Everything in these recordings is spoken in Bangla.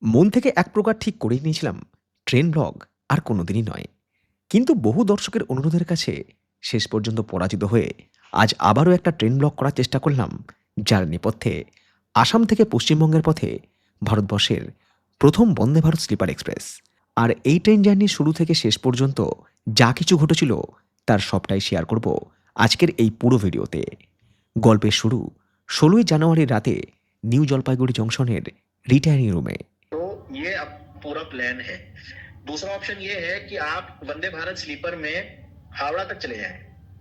মন থেকে এক প্রকার ঠিক করেই নিয়েছিলাম ট্রেন ব্লগ আর কোনোদিনই নয়। কিন্তু বহু দর্শকের অনুরোধের কাছে শেষ পর্যন্ত পরাজিত হয়ে আজ আবারও একটা ট্রেন ব্লগ করার চেষ্টা করলাম, যার নেপথ্যে আসাম থেকে পশ্চিমবঙ্গের পথে ভারতবর্ষের প্রথম বন্দে ভারত স্লিপার এক্সপ্রেস। আর এই ট্রেন জার্নির শুরু থেকে শেষ পর্যন্ত যা কিছু ঘটেছিল তার সবটাই শেয়ার করব আজকের এই পুরো ভিডিওতে। গল্পের শুরু 16ই জানুয়ারি রাতে নিউ জলপাইগুড়ি জংশনের রিটায়ারিং রুমে। तो ये अब पूरा प्लान है। दूसरा ऑप्शन ये है कि आप वंदे भारत स्लीपर में हावड़ा तक चले जाएं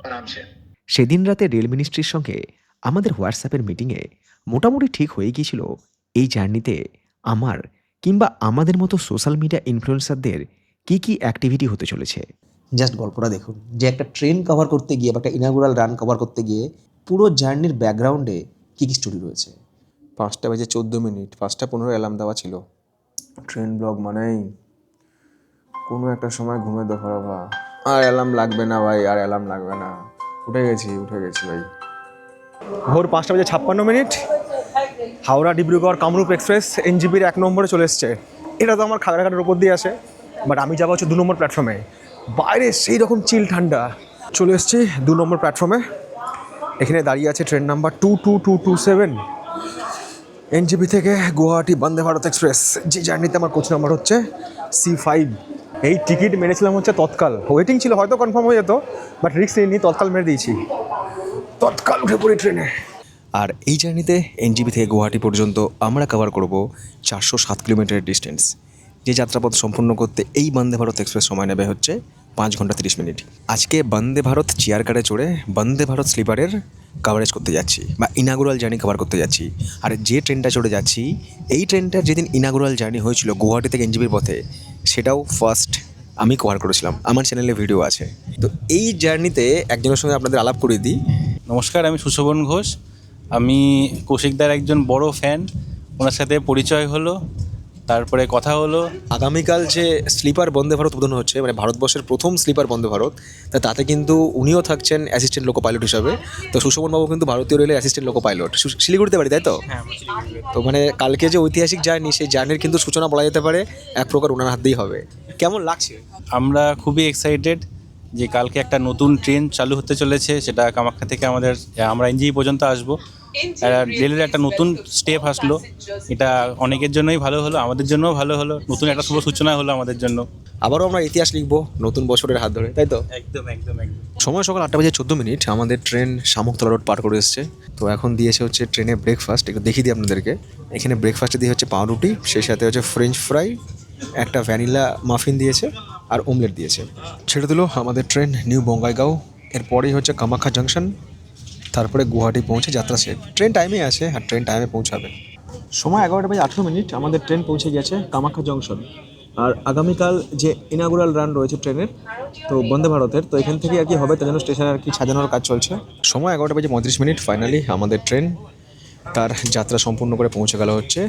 आराम से। সেদিন রাতে রেল মিনিস্ট্রির সঙ্গে আমাদের হোয়াটসঅ্যাপের মিটিংয়ে মোটামুটি ঠিক হয়ে গিয়েছিল এই জার্নিতে আমার কিংবা আমাদের মতো সোশ্যাল মিডিয়া ইনফ্লুয়েন্সারদের কী কী অ্যাক্টিভিটি হতে চলেছে। জাস্ট গল্পটা দেখুন যে একটা ট্রেন কভার করতে গিয়ে বা একটা ইনাগুরাল রান কভার করতে গিয়ে পুরো জার্নির ব্যাকগ্রাউন্ডে কী কী স্টোরি রয়েছে। 5:14, 5:15 অ্যালার্ম দেওয়া ছিল। ট্রেন ব্লগ মানেই কোনো একটা সময় ঘুমে দফারফা। আর অ্যালার্ম লাগবে না ভাই, আর অ্যালার্ম লাগবে না। উঠে গেছি ভাই। ভোর 5:56 হাওড়া ডিব্রুগড় কামরূপ এক্সপ্রেস এনজিপির 1 নম্বরে চলে এসছে। এটা তো আমার খাগড়াঘাটের ওপর দিয়ে আসে, বাট আমি যাবো হচ্ছে 2 নম্বর প্ল্যাটফর্মে। বাইরে সেই রকম চিল ঠান্ডা। চলে এসছি 2 নম্বর প্ল্যাটফর্মে। এখানে দাঁড়িয়ে আছে ট্রেন নাম্বার 22227 এনজিপি থেকে গুয়াহাটি বন্দে ভারত এক্সপ্রেস, যে জার্নিতে আমার কোচ নাম্বার হচ্ছে C5। এই টিকিট মেরেছিলাম হচ্ছে তৎকাল। ওয়েটিং ছিল, হয়তো কনফার্ম হয়ে যেত, বাট রিস্ক নিয়ে তৎকাল মেরে দিয়েছি। তৎকাল উঠে পড়ি ট্রেনে। আর এই জার্নিতে এনজিপি থেকে গুয়াহাটি পর্যন্ত আমরা কভার করব 407 কিলোমিটারের ডিস্টেন্স। যে যাত্রাপথ সম্পূর্ণ করতে এই বন্দে ভারত এক্সপ্রেস সময় নেবে হচ্ছে 5 ঘন্টা 30 মিনিট। আজকে বন্দে ভারত চেয়ার কারে চড়ে বন্দে ভারত স্লিপারের কভারেজ করতে যাচ্ছি, বা ইনাগুরাল জার্নি কভার করতে যাচ্ছি। আর যে ট্রেনটা চড়ে যাচ্ছি, এই ট্রেনটার যেদিন ইনাগুরাল জার্নি হয়েছিল গুয়াহাটি থেকে এনজিপির পথে, সেটাও ফার্স্ট আমি কভার করেছিলাম। আমার চ্যানেলে ভিডিও আছে। তো এই জার্নিতে একজনের সঙ্গে আপনাদের আলাপ করে দিই। নমস্কার, আমি সুশোভন ঘোষ। আমি কৌশিকদার একজন বড় ফ্যান। ওনার সাথে পরিচয় হলো, তারপরে কথা হলো। আগামীকাল যে স্লিপার বন্দে ভারত উদ্বোধন হচ্ছে, মানে ভারতবর্ষের প্রথম স্লিপার বন্দে ভারত, তাতে কিন্তু উনিও থাকছেন অ্যাসিস্ট্যান্ট লোকো পাইলট হিসাবে। তো সুশোভনবাবু কিন্তু ভারতীয় রেলের অ্যাসিস্ট্যান্ট লোকো পাইলট, শিলিগুড়িতে বাড়ি, তাই তো? তো মানে কালকে যে ঐতিহাসিক জার্নি, সেই জার্নির কিন্তু সূচনা বলা যেতে পারে এক প্রকার ওনার হাত দিয়েই হবে। কেমন লাগছে? আমরা খুবই এক্সাইটেড যে কালকে একটা নতুন ট্রেন চালু হতে চলেছে, সেটা কামাখ্যা থেকে আমরা এনজিপি পর্যন্ত আসবো। রেলের একটা নতুন স্টেপ আসলো, এটা অনেকের জন্যই ভালো হলো, আমাদের জন্যও ভালো হলো। নতুন একটা শুভ সূচনা হলো আমাদের জন্য। আবারও আমরা ইতিহাস লিখবো নতুন বছরের হাত ধরে, তাই তো? একদম। সময় সকাল 8:14। আমাদের ট্রেন শামুকতলা রোড পার করে এসছে। তো এখন দিয়েছে হচ্ছে ট্রেনে ব্রেকফাস্ট। একটু দেখিয়ে দিই আপনাদেরকে। এখানে ব্রেকফাস্টে দিয়ে হচ্ছে পাউরুটি, সেই সাথে হচ্ছে ফ্রেঞ্চ ফ্রাই, একটা ভ্যানিলা মাফিন দিয়েছে, আর অমলেট দিয়েছে। ছেড়ে দিল আমাদের ট্রেন নিউ বঙ্গাইগাঁও। এরপরেই হচ্ছে কামাখ্যা জাংশন, তারপরে গুয়াহাটি পৌঁছে যাত্রা শেষ। ট্রেন টাইমে আছে আর ট্রেন টাইমে পৌঁছাবে। সময় 11:18। আমাদের ট্রেন পৌঁছে গেছে কামাখ্যা জংশন। আর আগামীকাল যে ইনাগুরাল রান রয়েছে ট্রেনের, তো বন্দে ভারতের, তো এখান থেকে আর কি হবে তার জন্য স্টেশন আর কি সাজানোর কাজ চলছে। সময় 11:35। ফাইনালি আমাদের ট্রেন তার যাত্রা সম্পূর্ণ করে পৌঁছে গেল হচ্ছে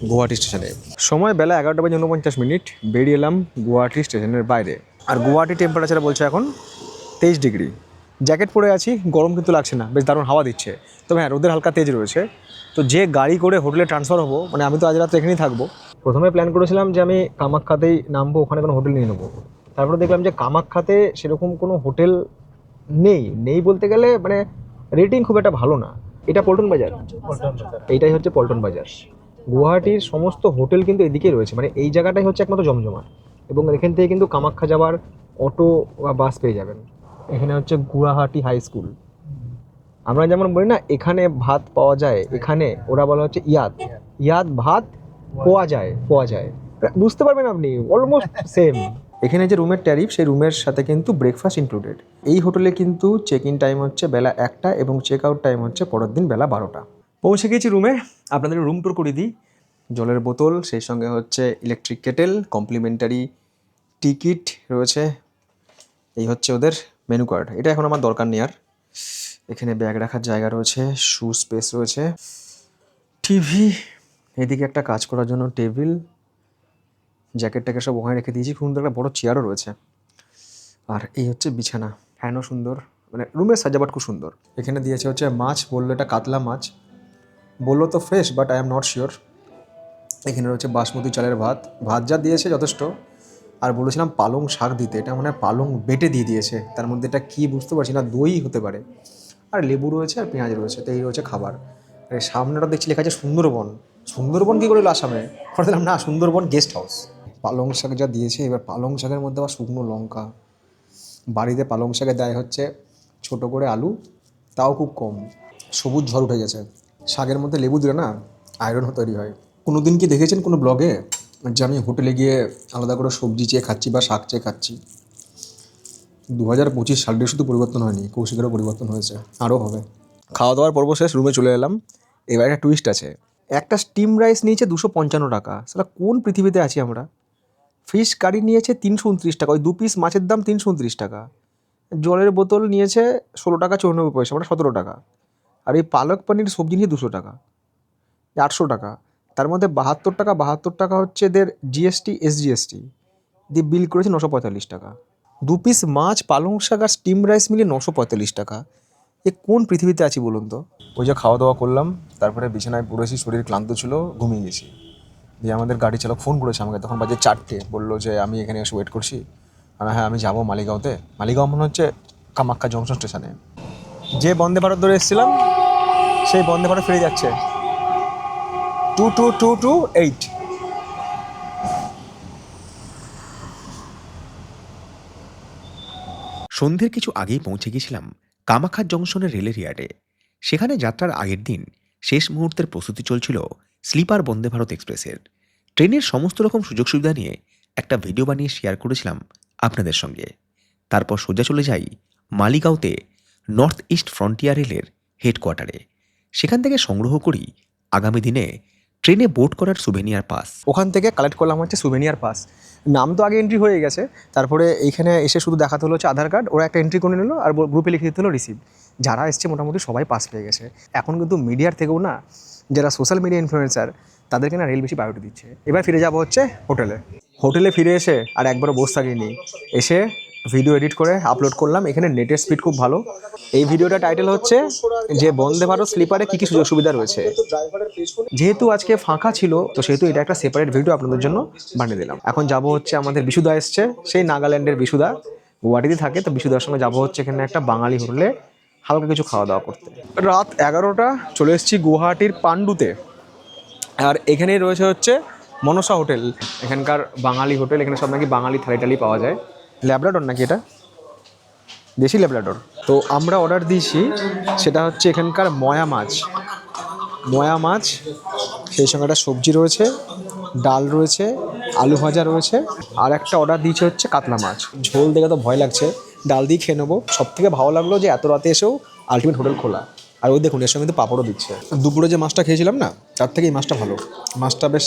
গুয়াহাটি স্টেশনে। সময় বেলা 11:49। বেরিয়ে এলাম গুয়াহাটি স্টেশনের বাইরে। আর গুয়াহাটি টেম্পারেচার বলছে এখন 23 ডিগ্রি। জ্যাকেট পরে আছি, গরম কিন্তু লাগছে না, বেশ দারুণ হাওয়া দিচ্ছে। তবে হ্যাঁ, রোদের হালকা তেজ রয়েছে। তো যে গাড়ি করে হোটেলে ট্রান্সফার হবো, মানে আমি তো আজ রাতে এখানেই থাকবো। প্রথমে প্ল্যান করেছিলাম যে আমি কামাখ্যাতেই নামবো, ওখানে কোনো হোটেল নিয়ে নেবো। তারপরে দেখলাম যে কামাখ্যাতে সেরকম কোনো হোটেল নেই বলতে গেলে, মানে রেটিং খুব একটা ভালো না। এটা পল্টন বাজার, এইটাই হচ্ছে পল্টন বাজার। গুয়াহাটির সমস্ত হোটেল কিন্তু এদিকেই রয়েছে, মানে এই জায়গাটাই হচ্ছে একমাত্র জমজমাট। এবং এখান থেকে কিন্তু কামাখ্যা যাওয়ার অটো বা বাস পেয়ে যাবেন। এখানে হচ্ছে গুয়াহাটি হাই স্কুল। আমরা যেমন বলি না এখানে ভাত পাওয়া যায়, এখানে ওরা বলা হচ্ছে ইয়াদ ভাত পাওয়া যায়। বুঝতে পারবেন আপনি, অলমোস্ট সেম। এখানে যে রুমের ট্যারিফ, সেই রুমের সাথে কিন্তু ব্রেকফাস্ট ইনক্লুডেড। এই হোটেলে কিন্তু চেক ইন টাইম হচ্ছে বেলা 1টা এবং চেক আউট টাইম হচ্ছে পরের দিন বেলা 12টা। পৌঁছে গেছি রুমে। আপনাদের রুম ট্যুর করে দিই। জলের বোতল, সেই সঙ্গে হচ্ছে ইলেকট্রিক কেটেল, কমপ্লিমেন্টারি টিকিট রয়েছে। এই হচ্ছে ওদের মেনু কার্ড। এটা এখন আমার দরকার নেই আর। এখানে ব্যাগ রাখার জায়গা রয়েছে, শু স্পেস রয়েছে, টিভি, এদিকে একটা কাজ করার জন্য টেবিল, জ্যাকেটটাকে সব ওখানে রেখে দিয়েছি। সুন্দর একটা বড় চেয়ারও রয়েছে। আর এই হচ্ছে বিছানা, ফ্যানও সুন্দর, মানে রুমের সাজাবাট খুব সুন্দর। এখানে দিয়েছে হচ্ছে মাছ, বললো এটা কাতলা মাছ, বললো তো fresh, but I am not sure. এখানে রয়েছে বাসমতি চালের ভাত, ভাত যা দিয়েছে যথেষ্ট। আর বলেছিলাম পালং শাক দিতে, এটা মানে পালং বেটে দিয়ে দিয়েছে, তার মধ্যে এটা কী বুঝতে পারছি না, দই হতে পারে। আর লেবু রয়েছে আর পেঁয়াজ রয়েছে, তো এই রয়েছে খাবার। আর এই সামনেটা দেখছি লেখা আছে সুন্দরবন। সুন্দরবন কী করে এলো আসামে? পরে দিলাম না, সুন্দরবন গেস্ট হাউস। পালং শাক যা দিয়েছে, এবার পালং শাকের মধ্যে আবার শুকনো লঙ্কা। বাড়িতে পালং শাকে দেয় হচ্ছে ছোটো করে আলু, তাও খুব কম, সবুজ ঝড় উঠে গেছে। শাকের মধ্যে লেবু দিলে না আয়রন তৈরি হয়। কোনো দিন কি দেখেছেন কোনো ব্লগে যে আমি হোটেলে গিয়ে আলাদা করে সবজি চেয়ে খাচ্ছি বা শাক চেয়ে খাচ্ছি? 2025 সালটি শুধু পরিবর্তন হয়নি, কৌশিকেরও পরিবর্তন হয়েছে, আরও হবে। খাওয়া দাওয়ার পর্ব শেষ, রুমে চলে এলাম। এবার একটা টুইস্ট আছে, একটা স্টিম রাইস নিয়েছে 255 টাকা। সেটা কোন পৃথিবীতে আছি আমরা? ফিশ কারি নিয়েছে 329 টাকা, ওই 2 পিস মাছের দাম 329 টাকা। জলের বোতল নিয়েছে 16 টাকা 94 পয়সা, মানে 17 টাকা। আর এই পালক পনির সবজি নিয়ে 200 টাকা, 800 টাকা। তার মধ্যে 72 টাকা হচ্ছে এদের জিএসটি এসজিএসটি দিয়ে বিল করেছে 945 টাকা। 2 পিস মাছ, পালং শাক আর স্টিম রাইস মিলিয়ে 945 টাকা। এ কোন পৃথিবীতে আছি বলুন তো? ওই যে খাওয়া দাওয়া করলাম, তারপরে বিছানায় পড়েছি, শরীর ক্লান্ত ছিল, ঘুমিয়ে গেছি। দিয়ে আমাদের গাড়ি চালক ফোন করেছে আমাকে, তখন বাজে 4টে, বললো যে আমি এখানে এসে ওয়েট করছি। আর হ্যাঁ আমি যাবো মালিগাঁওতে। মালিগাঁও মনে হচ্ছে কামাখ্যা জংশন স্টেশনে। যে বন্দে ভারত ধরে এসেছিলাম সেই বন্দে ভারত ফিরে যাচ্ছে 22228। সন্ধ্যের কিছু আগেই পৌঁছে গেছিলাম কামাখ্যা জংশনের রেলের ইয়ার্ডে। সেখানে যাত্রার আগের দিন শেষ মুহূর্তের প্রস্তুতি চলছিল স্লিপার বন্দে ভারত এক্সপ্রেসের। ট্রেনের সমস্ত রকম সুযোগ সুবিধা নিয়ে একটা ভিডিও বানিয়ে শেয়ার করেছিলাম আপনাদের সঙ্গে। তারপর সোজা চলে যাই মালিগাঁওতে নর্থ ইস্ট ফ্রন্টিয়ার রেলের হেডকোয়ার্টারে। সেখান থেকে সংগ্রহ করি আগামী দিনে ট্রেনে বোর্ড করার সুভেনিয়ার পাস। ওখান থেকে কালেক্ট করলাম হচ্ছে সুভেনিয়ার পাস। নাম তো আগে এন্ট্রি হয়ে গেছে, তারপরে এইখানে এসে শুধু দেখাতে হলো হচ্ছে আধার কার্ড, ওরা একটা এন্ট্রি করে নিল আর গ্রুপে লিখে দিতে হলো রিসিভ। যারা এসছে মোটামুটি সবাই পাস পেয়ে গেছে। এখন কিন্তু মিডিয়ার থেকেও না, যারা সোশ্যাল মিডিয়া ইনফ্লুয়েন্সার, তাদেরকে না রেল বেশি প্রায়োরিটি দিচ্ছে। এবার ফিরে যাবো হচ্ছে হোটেলে ফিরে এসে আর একবারও বসে থাকিনি, এসে ভিডিও এডিট করে আপলোড করলাম। এখানে নেটের স্পিড খুব ভালো। এই ভিডিওটা টাইটেল হচ্ছে যে বন্দে ভারত স্লিপারে কী কী সুযোগ সুবিধা রয়েছে। যেহেতু আজকে ফাঁকা ছিল, তো সেহেতু এটা একটা সেপারেট ভিডিও আপনাদের জন্য বানিয়ে দিলাম। এখন যাব হচ্ছে, আমাদের বিশুদা এসছে, সেই নাগাল্যান্ডের বিশুদা, গুয়াহাটিতে থাকে। তো বিশুদার সঙ্গে যাবো হচ্ছে এখানে একটা বাঙালি হোটেলে হালকা কিছু খাওয়া দাওয়া করতে। রাত 11টা, চলে এসেছি গুয়াহাটির পাণ্ডুতে। আর এখানেই রয়েছে হচ্ছে মনসা হোটেল, এখানকার বাঙালি হোটেল। এখানে সব নাকি বাঙালি থালি টালি পাওয়া যায়। ল্যাব্রাডর নাকি এটা, দেশি ল্যাব্রাডর। তো আমরা অর্ডার দিয়েছি, সেটা হচ্ছে এখানকার ময়া মাছ, সেই সঙ্গে একটা সবজি রয়েছে, ডাল রয়েছে, আলু ভাজা রয়েছে, আর একটা অর্ডার দিয়েছে হচ্ছে কাতলা মাছ। ঝোল দেখে তো ভয় লাগছে, ডাল দিয়ে খেয়ে নেবো। সব থেকে ভালো লাগলো যে এত রাতে এসেও আলটিমেট হোটেল খোলা। আর ওই দেখুন এর সঙ্গে কিন্তু পাঁপড়ও দিচ্ছে। দুপুরে যে মাছটা খেয়েছিলাম না, তার থেকে এই মাছটা ভালো। মাছটা বেশ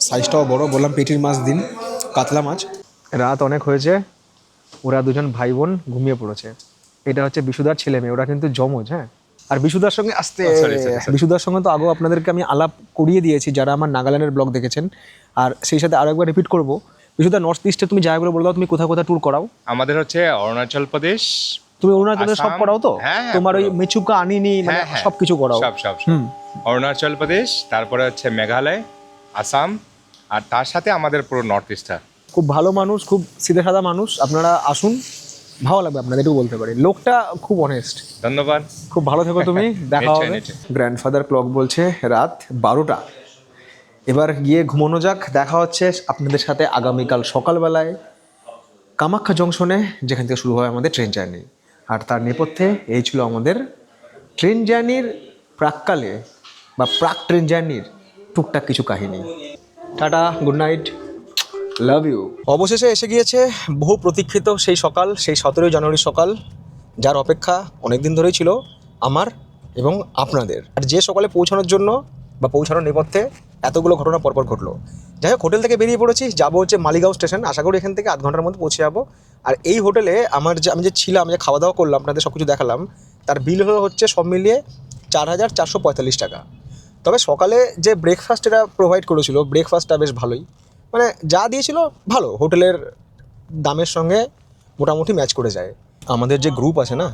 সাইজটাও বড়, বললাম পেটির মাছ দিন, কাতলা মাছ। রাত অনেক হয়েছে, ওরা দুজন ভাই বোন ঘুমিয়ে পড়েছে। এটা হচ্ছে বিশুদার ছেলে মেয়ে, ওরা কিন্তু জমজ। হ্যাঁ, আর বিশুদার সঙ্গে বিশুদার সঙ্গে তো আগেও আপনাদেরকে আমি আলাপ করিয়ে দিয়েছি যারা আমার নাগাল্যান্ডের ব্লগ দেখেছেন। আর সেই সাথে আরো একবার রিপিট করবো, বিশুদা নর্থ ইস্টে তুমি জায়গাগুলো বলে দাও, তুমি কোথায় কোথায় ট্যুর করাও? আমাদের হচ্ছে অরুণাচল প্রদেশ। তুমি অরুণাচলে সব আসাম। করাও তো? হ্যাঁ, তোমার ওই মেচুকা আনিনি মানে হ্যাঁ, সব কিছু করাও? সব অরুণাচল প্রদেশ, তারপরে হচ্ছে মেঘালয়, আসাম, আর তার সাথে আমাদের পুরো নর্থ ইস্টার। খুব ভালো মানুষ, খুব সিধে সাদা মানুষ। আপনারা আসুন, ভালো লাগবে আপনাদের, এটুকু বলতে পারি। লোকটা খুব অনেস্ট। ধন্যবাদ, খুব ভালো থেকো তুমি, দেখা হবে। গ্র্যান্ডফাদার ক্লক বলছে রাত 12টা। এবার গিয়ে ঘুমানো যাক। দেখা হচ্ছে আপনাদের সাথে আগামীকাল সকালবেলায় কামাখ্যা জংশনে, যেখান থেকে শুরু হয় আমাদের ট্রেন জার্নি। আর তার নেপথ্যে এই ছিল আমাদের ট্রেন জার্নির প্রাককালে বা প্রাক ট্রেন জার্নির টুকটাক কিছু কাহিনী। Tata, good night, love you. অবশেষে এসে গিয়েছে বহু প্রতীক্ষিত সেই সকাল, সেই 17 জানুয়ারি সকাল, যার অপেক্ষা অনেক দিন ধরেই ছিল আমার এবং আপনাদের। আর যে সকালে পৌঁছানোর জন্য বা পৌঁছানোর নেপথ্যে এতগুলো ঘটনা পরপর ঘটলো। যাই হোক, হোটেল থেকে বেরিয়ে পড়েছি, যাবো হচ্ছে মালিগাঁও স্টেশন। আশা করি এখান থেকে 8 ঘন্টার মধ্যে পৌঁছে যাবো। আর এই হোটেলে আমি যে ছিলাম, যে খাওয়া দাওয়া করলাম, আপনাদের সব কিছু দেখালাম, তার বিল হচ্ছে সব মিলিয়ে 4,445 টাকা। তবে সকালে যে ব্রেকফাস্ট এটা প্রোভাইড করেছিল, ব্রেকফাস্টটা বেশ ভালোই, মানে যা দিয়েছিল ভালো, হোটেলের দামের সঙ্গে মোটামুটি ম্যাচ করে যায়। আমাদের যে গ্রুপ আছে না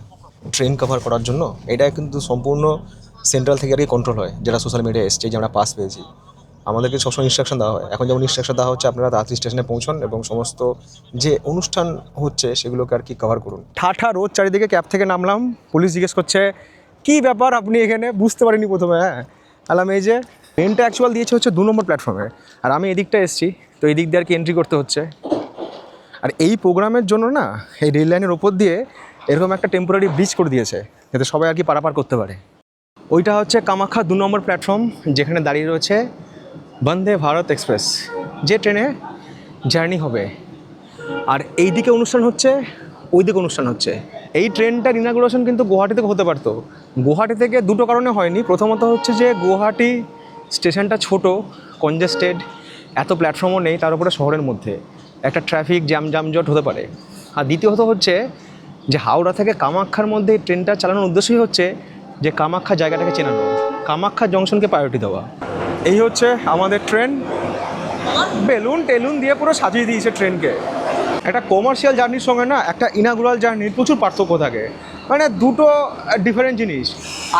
ট্রেন কভার করার জন্য, এটা কিন্তু সম্পূর্ণ সেন্ট্রাল থেকে আর কি কন্ট্রোল হয়, যারা সোশ্যাল মিডিয়ায় এসছে, যে আমরা পাস পেয়েছি। আমাদেরকে সবসময় ইনস্ট্রাকশন দেওয়া হয়। এখন যেমন ইনস্ট্রাকশন দেওয়া হচ্ছে আপনারা তাড়াতাড়ি স্টেশনে পৌঁছন এবং সমস্ত যে অনুষ্ঠান হচ্ছে সেগুলোকে আর কি কভার করুন। ঠাঠা রোদ চারিদিকে, ক্যাব থেকে নামলাম, পুলিশ জিজ্ঞেস করছে কী ব্যাপার আপনি এখানে, বুঝতে পারিনি প্রথমে। হ্যাঁ আলাম এই যে ট্রেনটা অ্যাকচুয়াল দিয়েছে হচ্ছে 2 নম্বর প্ল্যাটফর্মে, আর আমি এদিকটা এসেছি, তো এই দিক দিয়ে আর কি এন্ট্রি করতে হচ্ছে। আর এই প্রোগ্রামের জন্য না এই রেল লাইনের ওপর দিয়ে এরকম একটা টেম্পোরারি ব্রিজ করে দিয়েছে যাতে সবাই আর কি পারাপার করতে পারে। ওইটা হচ্ছে কামাখ্যা 2 নম্বর প্ল্যাটফর্ম, যেখানে দাঁড়িয়ে রয়েছে বন্দে ভারত এক্সপ্রেস, যে ট্রেনে জার্নি হবে। আর এই দিকে অনুষ্ঠান হচ্ছে, ওই দিকে অনুষ্ঠান হচ্ছে। এই ট্রেনটার ইনাগুরেশন কিন্তু গুয়াহাটি থেকে হতে পারতো। গুয়াহাটি থেকে দুটো কারণে হয়নি। প্রথমত হচ্ছে যে গুয়াহাটি স্টেশনটা ছোট, কনজেস্টেড, এত প্ল্যাটফর্মও নেই, তার উপরে শহরের মধ্যে একটা ট্রাফিক জামজট হতে পারে। আর দ্বিতীয়ত হচ্ছে যে হাওড়া থেকে কামাখ্যার মধ্যে এই ট্রেনটা চালানোর উদ্দেশ্যই হচ্ছে যে কামাখ্যা জায়গাটাকে চেনানো, কামাখ্যা জংশনকে প্রায়োরিটি দেওয়া। এই হচ্ছে আমাদের ট্রেন, বেলুন টেলুন দিয়ে পুরো সাজিয়ে দিয়েছে ট্রেনকে। একটা কমার্শিয়াল জার্নির সঙ্গে না একটা ইনাগুরাল জার্নির প্রচুর পার্থক্য থাকে, মানে দুটো ডিফারেন্ট জিনিস।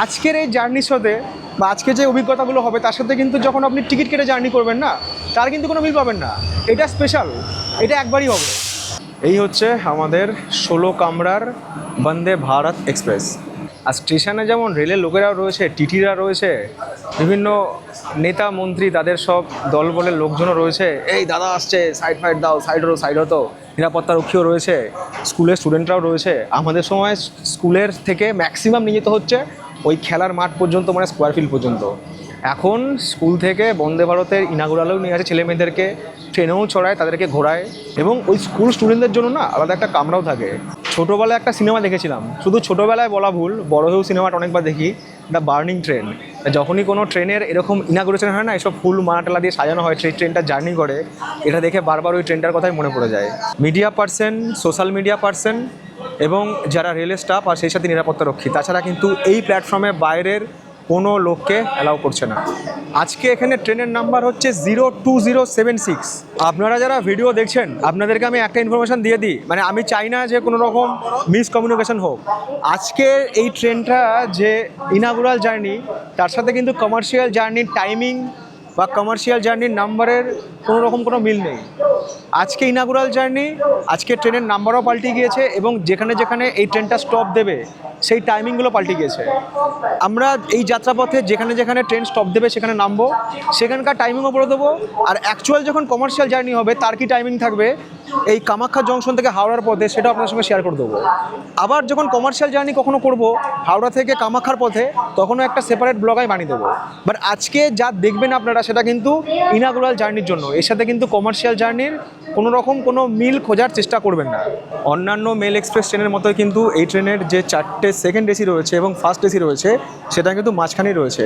আজকের এই জার্নির সাথে বা আজকে যে অভিজ্ঞতাগুলো হবে তার সাথে কিন্তু যখন আপনি টিকিট কেটে জার্নি করবেন না, তার কিন্তু কোনো মিল পাবেন না। এটা স্পেশাল, এটা একবারই হবে। এই হচ্ছে আমাদের 16 কামরার বন্দে ভারত এক্সপ্রেস। আর স্টেশনে যেমন রেলের লোকেরাও রয়েছে, টিটিরা রয়েছে, বিভিন্ন নেতা মন্ত্রী তাদের সব দলবলের লোকজনও রয়েছে। এই দাদা আসছে, সাইড ফাইড দাও, সাইড হতো, নিরাপত্তারক্ষীও রয়েছে, স্কুলের স্টুডেন্টরাও রয়েছে। আমাদের সময় স্কুলের থেকে ম্যাক্সিমাম নিয়ে যেতে হচ্ছে ওই খেলার মাঠ পর্যন্ত, মানে স্কোয়ার ফিল্ড পর্যন্ত। এখন স্কুল থেকে বন্দে ভারতের ইনাগুরালেও নিয়ে আসে ছেলে মেয়েদেরকে, ট্রেনেও চড়ায়, তাদেরকে ঘোরায়। এবং ওই স্কুল স্টুডেন্টদের জন্য না আলাদা একটা কামরাও থাকে। ছোটোবেলায় একটা সিনেমা দেখেছিলাম, শুধু ছোটোবেলায় বলা ভুল, বড় হয়েও সিনেমাটা অনেকবার দেখি, দ্য বার্নিং ট্রেন। যখনই কোনো ট্রেনের এরকম ইনাগুরেশন হয় না, এসব ফুল মালাটালা দিয়ে সাজানো হয়, সেই ট্রেনটা জার্নি করে, এটা দেখে বারবার ওই ট্রেনটার কথাই মনে পড়ে যায়। Media person, social media person এবং যারা রেলের স্টাফ আর সেই সাথে নিরাপত্তারক্ষী, তাছাড়া কিন্তু এই প্ল্যাটফর্মে বাইরের কোনো লোককে অ্যালাউ করছে না। আজকে এখানে ট্রেনের নাম্বার হচ্ছে 02076। আপনারা যারা ভিডিও দেখছেন আপনাদেরকে আমি একটা ইনফরমেশান দিয়ে দিই, মানে আমি চাই না যে কোনো রকম মিসকমিউনিকেশন হোক। আজকে এই ট্রেনটা যে ইনাগুরাল জার্নি, তার সাথে কিন্তু কমার্শিয়াল জার্নির টাইমিং বা কমার্শিয়াল জার্নির নাম্বারের কোনো রকম কোনো মিল নেই। আজকে ইনাগুরাল জার্নি, আজকে ট্রেনের নাম্বারও পাল্টে গিয়েছে এবং যেখানে যেখানে এই ট্রেনটা স্টপ দেবে সেই টাইমিংগুলো পাল্টে গিয়েছে। আমরা এই যাত্রাপথে যেখানে যেখানে ট্রেন স্টপ দেবে সেখানে নামবো, সেখানকার টাইমিংও বলে দেবো। আর অ্যাকচুয়াল যখন কমার্শিয়াল জার্নি হবে তার কি টাইমিং থাকবে এই কামাখ্যা জংশন থেকে হাওড়ার পথে, সেটাও আপনার সঙ্গে শেয়ার করে দেবো। আবার যখন কমার্শিয়াল জার্নি কখনো করব হাওড়া থেকে কামাখ্যার পথে, তখনও একটা সেপারেট ব্লগ আমি বানিয়ে দেবো। বাট আজকে যা দেখবেন আপনারা সেটা কিন্তু ইনাগুরাল জার্নির জন্য, এর সাথে কিন্তু কমার্শিয়াল জার্নির কোনো রকম কোনো মিল খোঁজার চেষ্টা করবেন না। অন্যান্য মেল এক্সপ্রেস ট্রেনের মতোই কিন্তু এই ট্রেনের যে 4টে সেকেন্ড এসি রয়েছে এবং ফার্স্ট এসি রয়েছে, সেটা কিন্তু মাঝখানেই রয়েছে।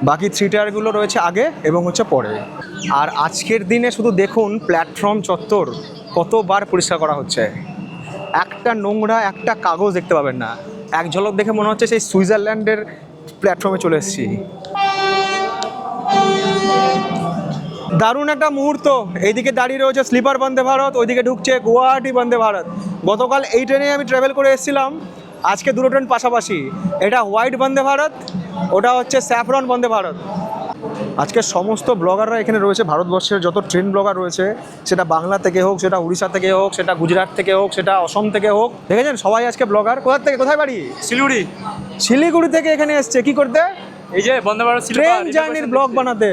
বাকি 3 টায়ারগুলো রয়েছে আগে এবং হচ্ছে পরে। আর আজকের দিনে শুধু দেখুন প্ল্যাটফর্ম চত্বর কতবার পরিষ্কার করা হচ্ছে, একটা নোংরা একটা কাগজ দেখতে পাবেন না। এক ঝলক দেখে মনে হচ্ছে সেই সুইজারল্যান্ডের প্ল্যাটফর্মে চলে এসেছি। দারুণ একটা মুহূর্ত। এইদিকে দাঁড়িয়ে রয়েছে স্লিপার বন্দে ভারত, ওইদিকে ঢুকছে গুয়াহাটি বন্দে ভারত। গতকাল এই ট্রেনে আমি ট্রাভেল করে এসেছিলাম, আজকে দুটো ট্রেন পাশাপাশি, এটা হোয়াইট বন্দে ভারত, ওটা হচ্ছে স্যাফরন বন্দে ভারত। আজকে সমস্ত ব্লগাররা এখানে রয়েছে, ভারতবর্ষের যত ট্রেন ব্লগার রয়েছে, সেটা বাংলা থেকে হোক, সেটা উড়িষ্যা থেকে হোক, সেটা গুজরাট থেকে হোক, সেটা অসম থেকে হোক, দেখেছেন সবাই আজকে ব্লগার। কোথা থেকে, কোথায় বাড়ি? শিলিগুড়ি। শিলিগুড়ি থেকে এখানে এসছে কি করতে? এই যে বন্দে ভারত ট্রেন জার্নির ব্লগ বানাতে।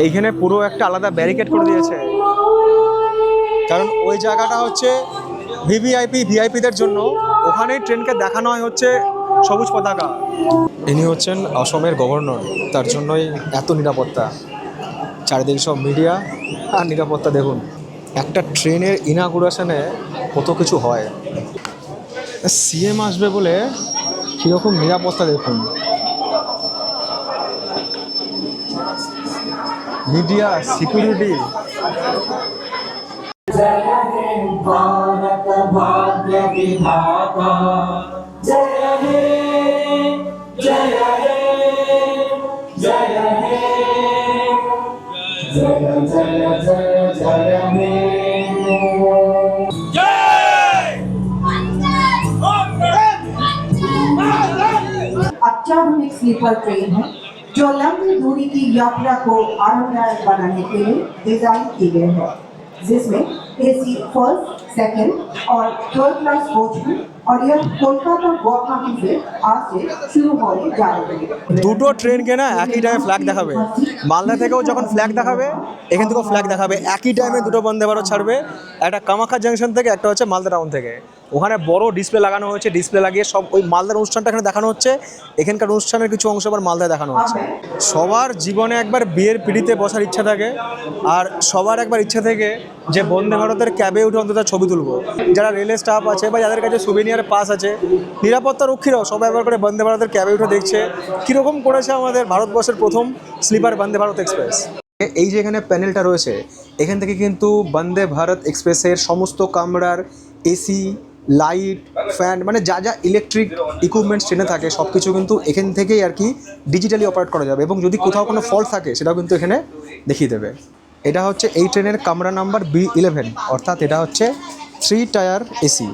এইখানে পুরো একটা আলাদা ব্যারিকেড করে দিয়েছে, কারণ ওই জায়গাটা হচ্ছে ভিভিআইপিদের জন্য, ওখানেই ট্রেনকে দেখানো হয় হচ্ছে সবুজ পতাকা। ইনি হচ্ছেন অসমের গভর্নর, তার জন্যই এত নিরাপত্তা, চারিদিকে সব মিডিয়া আর নিরাপত্তা। দেখুন একটা ট্রেনের ইনাগুরেশনে কত কিছু হয়। সিএম আসবে বলে কীরকম নিরাপত্তা দেখুন, মিডিয়া, সিকিউরিটি। अत्याधुनिक स्लीपर ट्रेन है जो लंबी दूरी की यात्रा को आरामदायक बनाने के लिए डिजाइन की गई है, जिसमें एसी फर्स्ट, सेकंड और थर्ड क्लास कोच हैं और यह कोलकाता गुवाहाटी से आज से शुरू होने जा रही है। দুটো ট্রেনকে না একই টাইমে ফ্ল্যাগ দেখাবে। মালদা থেকেও যখন ফ্ল্যাগ দেখাবে, এখান থেকেও ফ্ল্যাগ দেখাবে। একই টাইমে দুটো বন্দে ভারত ছাড়বে, একটা কামাখ্যা জাংশন থেকে, একটা হচ্ছে মালদা টাউন থেকে। ওখানে বড় ডিসপ্লে লাগানো হয়েছে, ডিসপ্লে লাগিয়ে সব ওই মালদার অনুষ্ঠানটা এখানে দেখানো হচ্ছে, এখানকার অনুষ্ঠানের কিছু অংশ আবার মালদায় দেখানো হচ্ছে। সবার জীবনে একবার বিয়ের পিড়িতে বসার ইচ্ছা থাকে, আর সবার একবার ইচ্ছা থেকে যে বন্দে ভারতের ক্যাবে উঠে অন্তত ছবি তুলবো। যারা রেলের স্টাফ আছে বা যাদের কাছে সুবিনিয়ার পাস আছে, নিরাপত্তা রক্ষীরাও সবাই একবার করে বন্দে ভারতের ক্যাবে উঠে দেখছে কীরকম করেছে আমাদের ভারতবর্ষের প্রথম স্লিপার বন্দে ভারত এক্সপ্রেস। এই যে এখানে প্যানেলটা রয়েছে, এখান থেকে কিন্তু বন্দে ভারত এক্সপ্রেসের সমস্ত কামরার এসি, লাইট, ফ্যান, মানে যা যা ইলেকট্রিক ইকুইপমেন্টস ট্রেনে থাকে সব কিছু কিন্তু এখান থেকেই আর কি ডিজিটালি অপারেট করা যাবে, এবং যদি কোথাও কোনো ফল্ট থাকে সেটাও কিন্তু এখানে দেখিয়ে দেবে। এটা হচ্ছে এই ট্রেনের কামরা নাম্বার B11, অর্থাৎ এটা হচ্ছে 3 টায়ার এসি।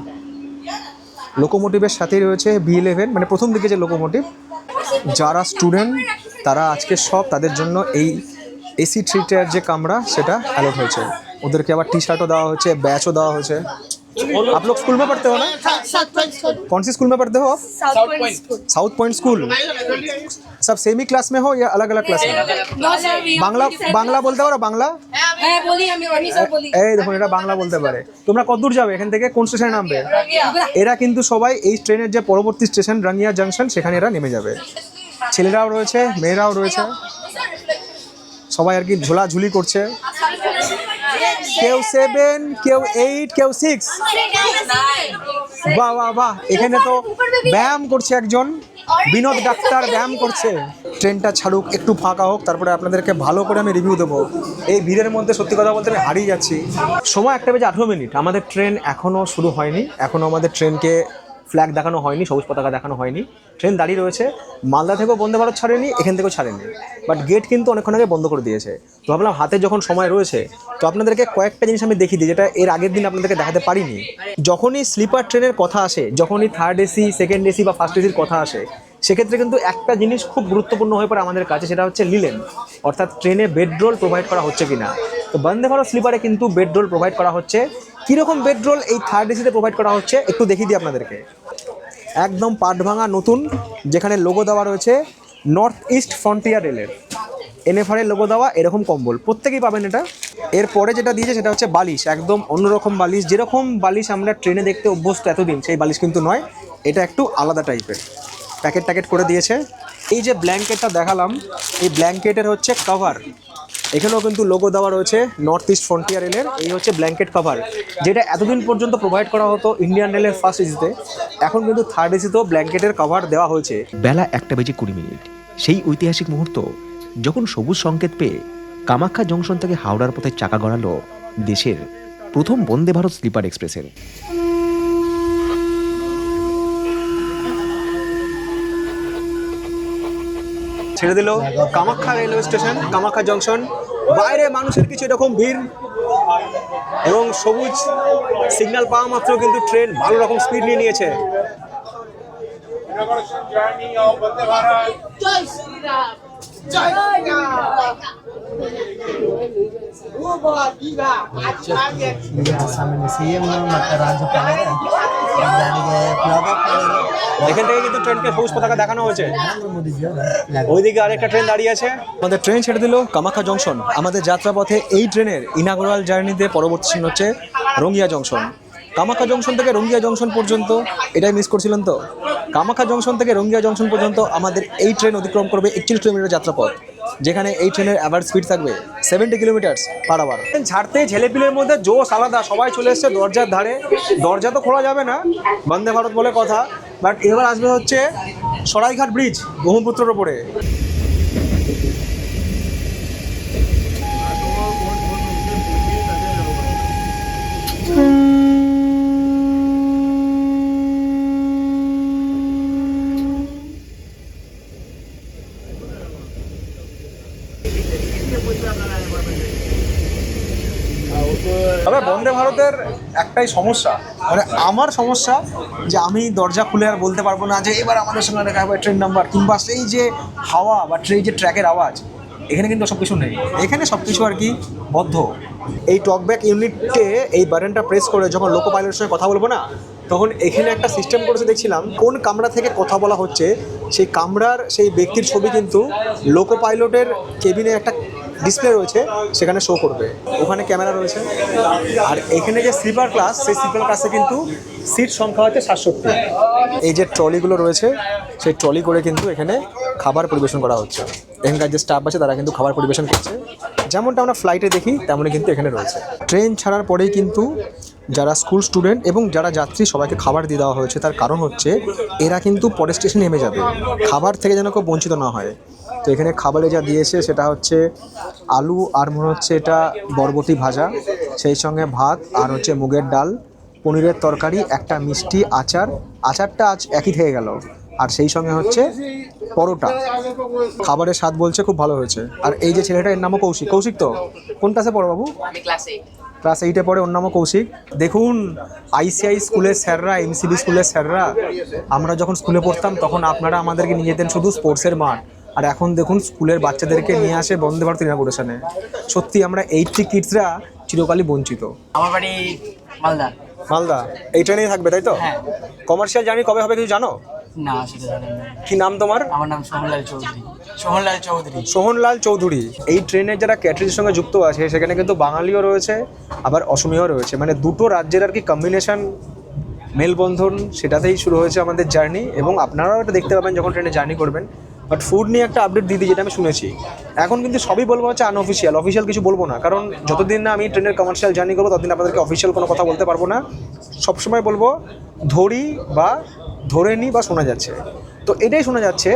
লোকোমোটিভের সাথেই রয়েছে B11, মানে প্রথম দিকে যে লোকোমোটিভ। যারা স্টুডেন্ট তারা আজকে সব তাদের জন্য এই এসি 3 টায়ার যে কামরা সেটা অ্যালট হয়েছে। ওদেরকে আবার টি শার্টও দেওয়া হয়েছে, ব্যাচও দেওয়া হয়েছে। आप लोग स्कूल में पढ़ते हो ना? कौन सी स्कूल में पढ़ते हो आप? South point school. सब सेम ही क्लास में हो या अलग अलग क्लास में? বাংলা বাংলা বলতে পারো? বাংলা এই দেখুন, এটা বাংলা বলতে পারে। তোমরা কতদূর যাবে এখান থেকে? কোন স্টেশনে নামবে? এরা কিন্তু সবাই এই ট্রেনের যে পরবর্তী স্টেশন রাঙ্গিয়া জাংশন, সেখানে এরা নেমে যাবে। ছেলেরাও রয়েছে, মেয়েরাও রয়েছে, সবাই আর কি ঝোলাঝুলি করছে। কেউ 7, কেউ 8, কেউ 6। বাহ বাহ বাহ, এখানে তো ব্যায়াম করছে একজন বিনোদ ডাক্তার, ব্যায়াম করছে। ট্রেনটা ছাড়ুক, একটু ফাঁকা হোক, তারপরে আপনাদেরকে ভালো করে আমি রিভিউ দেবো। এই ভিড়ের মধ্যে সত্যি কথা বলতে আমি হারিয়ে যাচ্ছি। সময় 1:18। আমাদের ট্রেন এখনও শুরু হয়নি, এখনও আমাদের ট্রেনকে ফ্ল্যাগ দেখানো হয়নি, সবুজ পতাকা দেখানো হয়নি। ট্রেন দাঁড়িয়ে রয়েছে। মালদা থেকেও বন্দে ভারত ছাড়েনি, এখান থেকেও ছাড়েনি, বাট গেট কিন্তু অনেকক্ষণ আগে বন্ধ করে দিয়েছে। তো ভাবলাম হাতে যখন সময় রয়েছে তো আপনাদেরকে কয়েকটা জিনিস আমি দেখিয়ে দিই, যেটা এর আগের দিন আপনাদেরকে দেখাতে পারিনি। যখনই স্লিপার ট্রেনের কথা আসে, যখনই থার্ড এসি, সেকেন্ড এসি বা ফার্স্ট এসির কথা আসে, সেক্ষেত্রে কিন্তু একটা জিনিস খুব গুরুত্বপূর্ণ হয়ে পড়ে আমাদের কাছে, সেটা হচ্ছে লিলেন, অর্থাৎ ট্রেনে বেডরোল প্রোভাইড করা হচ্ছে কিনা। তো বন্দে ভারত স্লিপারে কিন্তু বেডরোল প্রোভাইড করা হচ্ছে। কীরকম বেডরোল এই থার্ড এসিতে প্রোভাইড করা হচ্ছে একটু দেখিয়ে দিই আপনাদেরকে। একদম পাট ভাঙা নতুন, যেখানে লোগো দেওয়া রয়েছে নর্থ ইস্ট ফ্রন্টিয়ার রেলের, NFR-এর লোগো দেওয়া এরকম কম্বল প্রত্যেকেই পাবেন এটা। এরপরে যেটা দিয়েছে সেটা হচ্ছে বালিশ, একদম অন্যরকম বালিশ। যেরকম বালিশ আমরা ট্রেনে দেখতে অভ্যস্ত এতদিন, সেই বালিশ কিন্তু নয়, এটা একটু আলাদা টাইপের। প্যাকেট করে দিয়েছে। এই যে ব্ল্যাঙ্কেটটা দেখালাম, এই ব্ল্যাঙ্কেটের হচ্ছে কভার, এখানেও কিন্তু লোগো দেওয়া রয়েছে নর্থ ইস্ট ফ্রন্টিয়ার রেলের। এই হচ্ছে ব্ল্যাঙ্কেট কভার, যেটা এতদিন পর্যন্ত প্রোভাইড করা হতো ইন্ডিয়ান রেলের ফার্স্ট এসিতে, এখন কিন্তু থার্ড এসিতেও ব্ল্যাঙ্কেটের কভার দেওয়া হয়েছে। বেলা 1:20 সেই ঐতিহাসিক মুহূর্ত যখন সবুজ সংকেত পেয়ে কামাখ্যা জংশন থেকে হাওড়ার পথে চাকা গড়ালো দেশের প্রথম বন্দে ভারত স্লিপার এক্সপ্রেসের। ছেড়ে দিল Kamakhya railway station, Kamakhya junction. বাইরে মানুষের কিছু এরকম ভিড়, এবং সবুজ সিগন্যাল পাওয়া মাত্র কিন্তু ট্রেন ভালো রকম স্পিড নিয়ে নিয়েছে। এখান থেকে কিন্তু ট্রেনকে সবুজ পতাকা দেখানো হয়েছে। ওইদিকে আরেকটা ট্রেন দাঁড়িয়ে আছে। আমাদের ট্রেন ছেড়ে দিল কামাখ্যা জংশন। আমাদের যাত্রাপথে এই ট্রেনের ইনাগুরাল জার্নিতে পরবর্তী স্টেশন হচ্ছে রঙ্গিয়া জংশন। কামাখ্যা জংশন থেকে রঙ্গিয়া জংশন পর্যন্ত, এটাই মিস করছিলেন তো, কামাখ্যা জংশন থেকে রঙ্গিয়া জংশন পর্যন্ত আমাদের এই ট্রেন অতিক্রম করবে 41 কিলোমিটার যাত্রাপথ, যেখানে এই ট্রেনের অ্যাভারেজ স্পিড থাকবে 70 কিলোমিটার পার আওয়ার। ছাড়তে ছেলেপিলের মধ্যে জোশ আলাদা, সবাই চলে এসছে দরজার ধারে। দরজা তো খোলা যাবে না, বন্দে ভারত বলে কথা, বাট এবার আসবে হচ্ছে সরাইঘাট ব্রিজ, ব্রহ্মপুত্রের ওপরে। তবে বন্দে ভারতের একটাই সমস্যা, মানে আমার সমস্যা যে আমি দরজা খুলে আর বলতে পারবো না যে এবার আমাদের সঙ্গে দেখা হবে ট্রেন নাম্বার, কিংবা সেই যে হাওয়া বা ট্রেন যে ট্র্যাকের আওয়াজ, এখানে কিন্তু সব কিছু নেই। এখানে সব কিছু আর কি বদ্ধ। এই টকব্যাক ইউনিটে এই বাটনটা প্রেস করে যখন লোকো পাইলটের সঙ্গে কথা বলবো না, তখন এখানে একটা সিস্টেম করেছে দেখছিলাম, কোন কামরা থেকে কথা বলা হচ্ছে সেই কামরার সেই ব্যক্তির ছবি কিন্তু লোকো পাইলটের কেবিনে একটা ডিসপ্লে রয়েছে, সেখানে শো করবে। ওখানে ক্যামেরা রয়েছে। আর এখানে যে স্লিপার ক্লাস, সেই স্লিপার ক্লাসে কিন্তু সিট সংখ্যা হচ্ছে 67। এই যে ট্রলিগুলো রয়েছে, সেই ট্রলি করে কিন্তু এখানে খাবার পরিবেশন করা হচ্ছে। এখানকার যে স্টাফ আছে তারা কিন্তু খাবার পরিবেশন করছে, যেমনটা আমরা ফ্লাইটে দেখি তেমনই কিন্তু এখানে রয়েছে। ট্রেন ছাড়ার পরেই কিন্তু যারা স্কুল স্টুডেন্ট এবং যারা যাত্রী সবাইকে খাবার দিয়ে দেওয়া হয়েছে। তার কারণ হচ্ছে এরা কিন্তু পরের স্টেশনে নেমে যাবে, খাবার থেকে যেন কেউ বঞ্চিত না হয়। তো এখানে খাবারে যা দিয়েছে সেটা হচ্ছে আলু আর মনে হচ্ছে এটা বরবটি ভাজা, সেই সঙ্গে ভাত আর হচ্ছে মুগের ডাল, পনিরের তরকারি, একটা মিষ্টি, আচারটা আজ একই থেকে গেল, আর সেই সঙ্গে হচ্ছে পরোটা। খাবারের স্বাদ বলছে খুব ভালো হয়েছে। আর এই যে ছেলেটা, এর নামও কৌশিক। কৌশিক তো কোন ক্লাসে পড়ো বাবু? ক্লাস 8-এ পড়ে, ওর নামও কৌশিক। দেখুন, আইসিআই স্কুলের স্যাররা, এমসিবি স্কুলের স্যাররা, আমরা যখন স্কুলে পড়তাম তখন আপনারা আমাদেরকে নিয়ে যেতেন শুধু স্পোর্টসের মাঠ, আর এখন দেখুন স্কুলের বাচ্চাদেরকে নিয়ে আসে বন্দে ভারত ইনাগুরেশনে। সত্যি আমরা 80 কিডসরা চিরকালই বঞ্চিত। আমার বাড়ি মালদা। এই ট্রেনেই থাকবে তাই তো? হ্যাঁ। কমার্শিয়াল জার্নি কবে হবে কিছু জানো? না, সেটা জানি না। কি নাম তোমার? আমার নাম সোহনলাল চৌধুরী। সোহনলাল চৌধুরী। এই ট্রেনের যারা ক্যাটারিংয়ের সঙ্গে যুক্ত আছে সেখানে কিন্তু বাঙালিও রয়েছে, আবার অসমীয়াও রয়েছে, মানে দুটো রাজ্যের আর কি কম্বিনেশন, মেলবন্ধন, সেটাতেই শুরু হয়েছে আমাদের জার্নি। এবং আপনারাও এটা দেখতে পাবেন যখন ট্রেনে জার্নি করবেন। বাট ফুড নিয়ে একটা আপডেট দিদি, যেটা আমি শুনেছি, এখন কিন্তু সবই বলবো হচ্ছে আনঅফিসিয়াল, অফিসিয়াল কিছু বলবো না, কারণ যতদিন না আমি ট্রেনের কমার্শিয়াল জার্নি করবো ততদিন আপনাদেরকে অফিসিয়াল কোনো কথা বলতে পারবো না। সবসময় বলবো ধরি বা ধরে নিই বা শোনা যাচ্ছে। তো এটাই শোনা যাচ্ছে,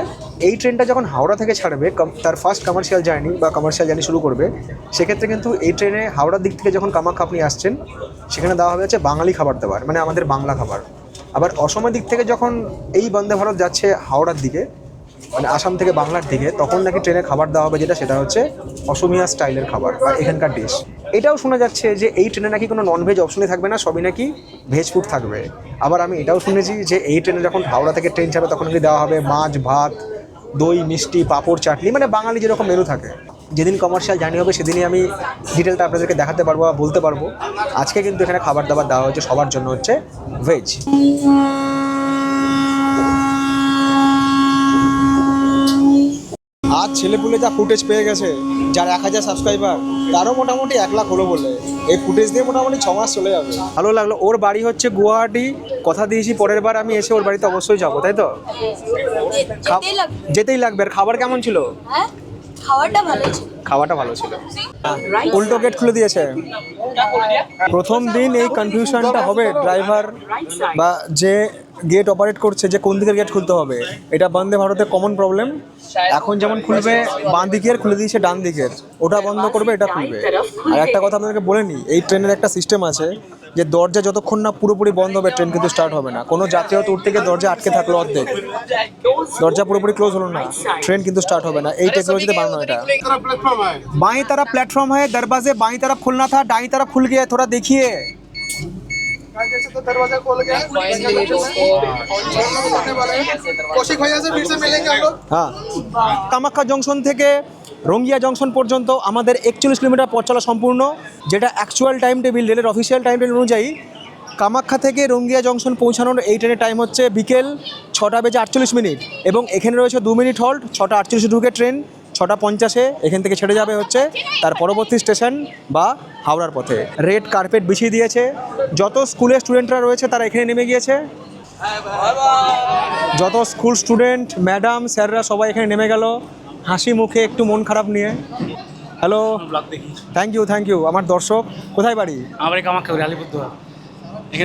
এই ট্রেনটা যখন হাওড়া থেকে ছাড়বে, তার ফার্স্ট কমার্শিয়াল জার্নি শুরু করবে, সেক্ষেত্রে কিন্তু এই ট্রেনে হাওড়ার দিক থেকে যখন কামাখ্যা আপনি আসছেন, সেখানে দেওয়া হবে হচ্ছে বাঙালি খাবার দাবার, মানে আমাদের বাংলা খাবার। আবার অসমের দিক থেকে যখন এই বন্দে ভারত যাচ্ছে হাওড়ার দিকে, মানে আসাম থেকে বাংলার দিকে, তখন নাকি ট্রেনে খাবার দেওয়া হবে সেটা হচ্ছে অসমিয়া স্টাইলের খাবার বা এখানকার ডিশ। এটাও শোনা যাচ্ছে যে এই ট্রেনে নাকি কোনো ননভেজ অপশনই থাকবে না, সবই নাকি ভেজ ফুড থাকবে। আবার আমি এটাও শুনেছি যে এই ট্রেনে যখন হাওড়া থেকে ট্রেন ছাড়বে তখন নাকি দেওয়া হবে মাছ, ভাত, দই, মিষ্টি, পাঁপড়, চাটনি, মানে বাঙালি যেরকম মেনু থাকে। যেদিন কমার্শিয়াল জার্নি হবে সেদিনই আমি ডিটেলটা আপনাদেরকে দেখাতে পারবো বা বলতে পারবো। আজকে কিন্তু এখানে খাবার দাবার দেওয়া হচ্ছে সবার জন্য হচ্ছে ভেজ। আজ ছেলেপুলে যা ফুটেজ পেয়ে গেছে, যার 1000 সাবস্ক্রাইবার, তারও মোটামুটি 1 লাখ হলো বলে, এই ফুটেজ দিয়ে মোটামুটি 6 মাস চলে যাবে। ভালো লাগলো। ওর বাড়ি হচ্ছে গুয়াহাটি, কথা দিয়েছি পরের বার আমি এসে ওর বাড়িতে অবশ্যই যাবো, তাই তো? যেতেই লাগবে। আর খাবার কেমন ছিল? হ্যাঁ, খাবারটা ভালো ছিল। উল্টো গেট খুলে দিয়েছে। প্রথম দিন এই কনফিউশনটা হবে ড্রাইভার বা যে গেট অপারেট করছে যে কোন দিকের গেট খুলতে হবে, এটা বন্দে ভারতের কমন প্রবলেম। এখন যেমন খুলবে বাঁ দিকের, খুলে দিয়েছে ডান দিকের, ওটা বন্ধ করবে, এটা খুলবে। আর একটা কথা আপনাদেরকে বলে নিই, এই ট্রেনের একটা সিস্টেম আছে যে দরজা যতক্ষণ না পুরোপুরি বন্ধ হবে ট্রেন কিন্তু স্টার্ট হবে না। কোনো যাত্রী হয়তো উঠতে গিয়ে দরজা আটকে থাকলো অর্ধেক, দরজা পুরোপুরি ক্লোজ হলো না, ট্রেন কিন্তু স্টার্ট হবে না। এই টেকনোলজিতে বানানো এটা। बाई तरफ प्लेटफॉर्म है, दरवाजे बाई तरफ खुलना था, दाई तरफ खुल गया, थोड़ा देखिए। दरवाजा खोल गया, कौशिक भैया से फिर से मिलेंगे हम लोग। हाँ, কামাখ্যা জংশন থেকে রঙ্গিয়া জংশন পর্যন্ত আমাদের 41 কিলোমিটার পথ চলা সম্পূর্ণ, যেটা অ্যাকচুয়াল টাইম টেবিল, রেলের অফিসিয়াল টাইম টেবিল অনুযায়ী কামাখ্যা থেকে রঙ্গিয়া জংশন পৌঁছানোর এই ট্রেনের টাইম হচ্ছে বিকেল 6:48 এবং এখানে রয়েছে 2 মিনিট হল্ট। 6:48 ঢুকে ট্রেন 6:50 এখান থেকে ছেড়ে যাবে হচ্ছে তার পরবর্তী স্টেশন বা হাওড়ার পথে। রেড কার্পেট বিছিয়ে দিয়েছে, যত স্কুলের স্টুডেন্টরা রয়েছে তারা এখানে নেমে গিয়েছে। যত স্কুল স্টুডেন্ট, ম্যাডাম, স্যাররা সবাই এখানে নেমে গেল হাসি মুখে, একটু মন খারাপ নিয়ে। Hello, thank you. আমার দর্শক কোথায় বাড়ি? আমার কামাখ্যাগুড়ি, আলিপুরদুয়ার।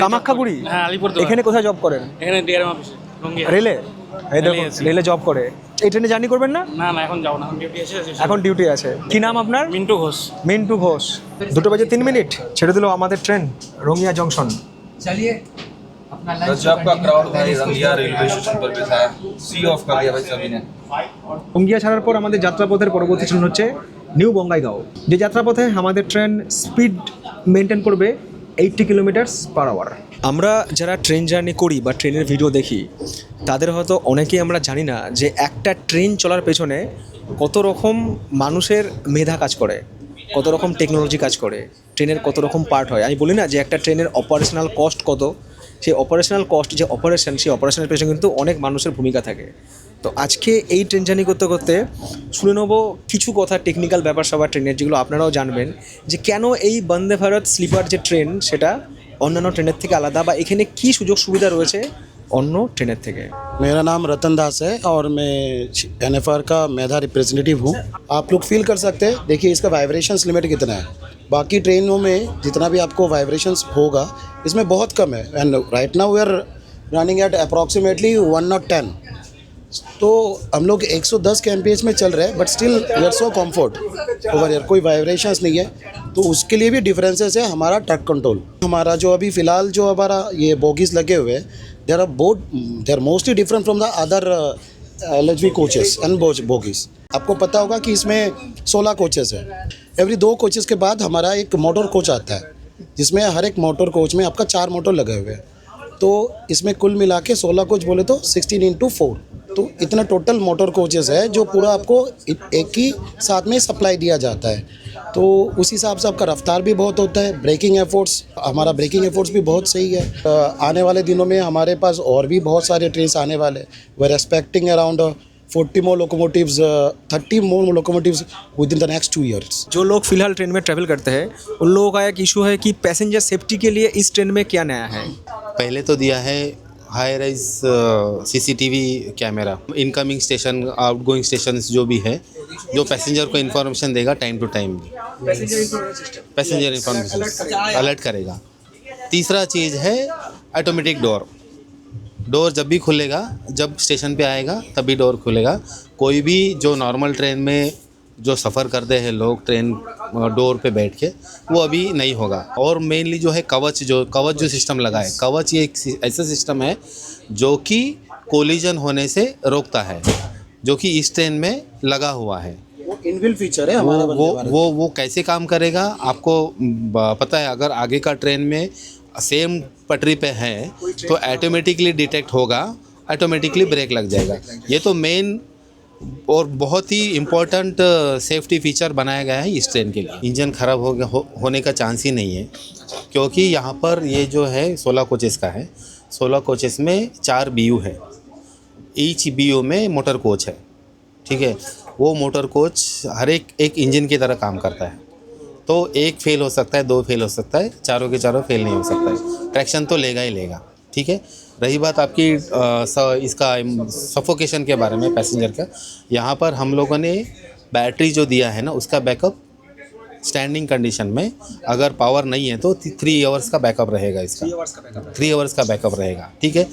কামাখ্যাগুড়ি? হ্যাঁ, আলিপুরদুয়ার। এখানে কোথায় জব করেন? এখানে ডিআরএম অফিসে, রেলে। এই দেখুন, রেলে জব করে। এই ট্রেনে জার্নি করবেন না? না, এখন যাবো না, এখন ডিউটি আছে। এখন ডিউটি আছে। কি নাম আপনার? মিন্টু ঘোষ। 2:03 ছেড়ে দিল আমাদের ট্রেন রঙ্গিয়া জংশন। চলিয়ে गजब का क्राउड भाई, रंगिया रेलवे स्टेशन पर भी था, सी ऑफ कर दिया भाई सभी ने। রঙ্গিয়া ছাড়ার পর আমাদের যাত্রাপথের পরবর্তী ট্রেন হচ্ছে নিউ বঙ্গাইগাঁও। যে যাত্রাপথে আমাদের ট্রেন স্পিড মেনটেন করবে 80 কিলোমিটার/আওয়ার। আমরা যারা ট্রেন জার্নি করি বা ট্রেনের ভিডিও দেখি তাদের হয়তো অনেকেই আমরা জানি না যে একটা ট্রেন চলার পেছনে কত রকম মানুষের মেধা কাজ করে, কত রকম টেকনোলজি কাজ করে, ট্রেনের কত রকম পার্ট হয়। আমি বলি না যে একটা ট্রেনের অপারেশনাল কস্ট কত, সেই অপারেশনাল কস্ট যে অপারেশন, সেই অপারেশনের পেছনে কিন্তু অনেক মানুষের ভূমিকা থাকে। তো আজকে এই ট্রেন জার্নি করতে করতে শুনে নেব কিছু কথা, টেকনিক্যাল ব্যাপার সবার ট্রেনের, যেগুলো আপনারাও জানবেন যে কেন এই বন্দে ভারত স্লিপার যে ট্রেন সেটা অন্যান্য ট্রেনের থেকে আলাদা, বা এখানে কী সুযোগ সুবিধা রয়েছে অন্য ট্রেনের থেকে। मेरा नाम रतन दास है और मैं NFR का मेधा रिप्रेजेंटेटिव हूँ। आप लोग फील कर सकते हैं, देखिए इसका वाइब्रेशंस लिमिट कितना है। बाकी ट्रेनों में जितना भी आपको वाइब्रेशंस होगा इसमें बहुत कम है। And right now we are running at approximately 110। तो हम लोग 110 के MPH में चल रहे हैं, but still we are so comfort over air, कोई वाइब्रेशंस नहीं है। तो उसके लिए भी डिफरेंसेस है हमारा ट्रक कंट्रोल। हमारा जो अभी फ़िलहाल जो हमारा ये बोगीज़ लगे हुए हैं, they are mostly different from the other LHV coaches and bogies. आपको पता होगा कि इसमें 16 कोचेस है। एवरी 2 कोचेस के बाद हमारा एक मोटर कोच आता है, जिसमें हर एक मोटर कोच में आपका 4 मोटर लगे हुए हैं। तो इसमें कुल मिला के 16 कोच बोले तो 16x4, तो इतना टोटल मोटर कोचेस है जो पूरा आपको एक ही साथ में सप्लाई दिया जाता है। तो उस हिसाब से आपका रफ्तार भी बहुत होता है। ब्रेकिंग एफर्ट्स, हमारा ब्रेकिंग एफर्ट्स भी बहुत सही है। आने वाले दिनों में हमारे पास और भी बहुत सारे ट्रेन आने वाले, we are expecting around 40 more locomotives, 30 more locomotives within the next 2 years। जो लोग फिलहाल ट्रेन में ट्रैवल करते हैं उन लोगों का एक इशू है कि पैसेंजर सेफ्टी के लिए इस ट्रेन में क्या नया है। पहले तो दिया है high rise CCTV camera, incoming station, outgoing station जो भी है, जो पैसेंजर को इन्फॉर्मेशन देगा time to time, passenger information alert करेगा। तीसरा चीज़ है ऑटोमेटिक डोर जब भी खुलेगा, जब स्टेशन पे आएगा तभी डोर खुलेगा। कोई भी जो नॉर्मल ट्रेन में जो सफ़र करते हैं लोग ट्रेन डोर पे बैठ के, वो अभी नहीं होगा। और मेनली जो है कवच जो सिस्टम लगा है, कवच ये एक ऐसा सिस्टम है जो कि कोलिजन होने से रोकता है, जो कि इस ट्रेन में लगा हुआ है। वो इनबिल्ट फीचर है हमारा। वो कैसे काम करेगा आपको पता है। अगर आगे का ट्रेन में सेम पटरी पे है तो ऑटोमेटिकली डिटेक्ट होगा, ऑटोमेटिकली ब्रेक लग जाएगा। ये तो मेन और बहुत ही इम्पोर्टेंट सेफ्टी फीचर बनाया गया है इस ट्रेन के लिए। इंजन ख़राब होने का चांस ही नहीं है, क्योंकि यहाँ पर ये जो है 16 कोचेस का है। 16 कोचेस में 4 BU है, ईच BU में मोटर कोच है, ठीक है। वो मोटर कोच हर एक इंजन की तरह काम करता है। तो एक फेल हो सकता है, 2 फेल हो सकता है, चारों के चारों फेल नहीं हो सकता है। ट्रैक्शन तो लेगा ही लेगा, ठीक है। रही बात आपकी इसका सफोकेशन के बारे में पैसेंजर का, यहाँ पर हम लोगों ने बैटरी जो दिया है ना, उसका बैकअप स्टैंडिंग कंडीशन में अगर पावर नहीं है तो 3 आवर्स का बैकअप रहेगा इसका। 3 आवर्स का बैकअप रहेगा, ठीक है।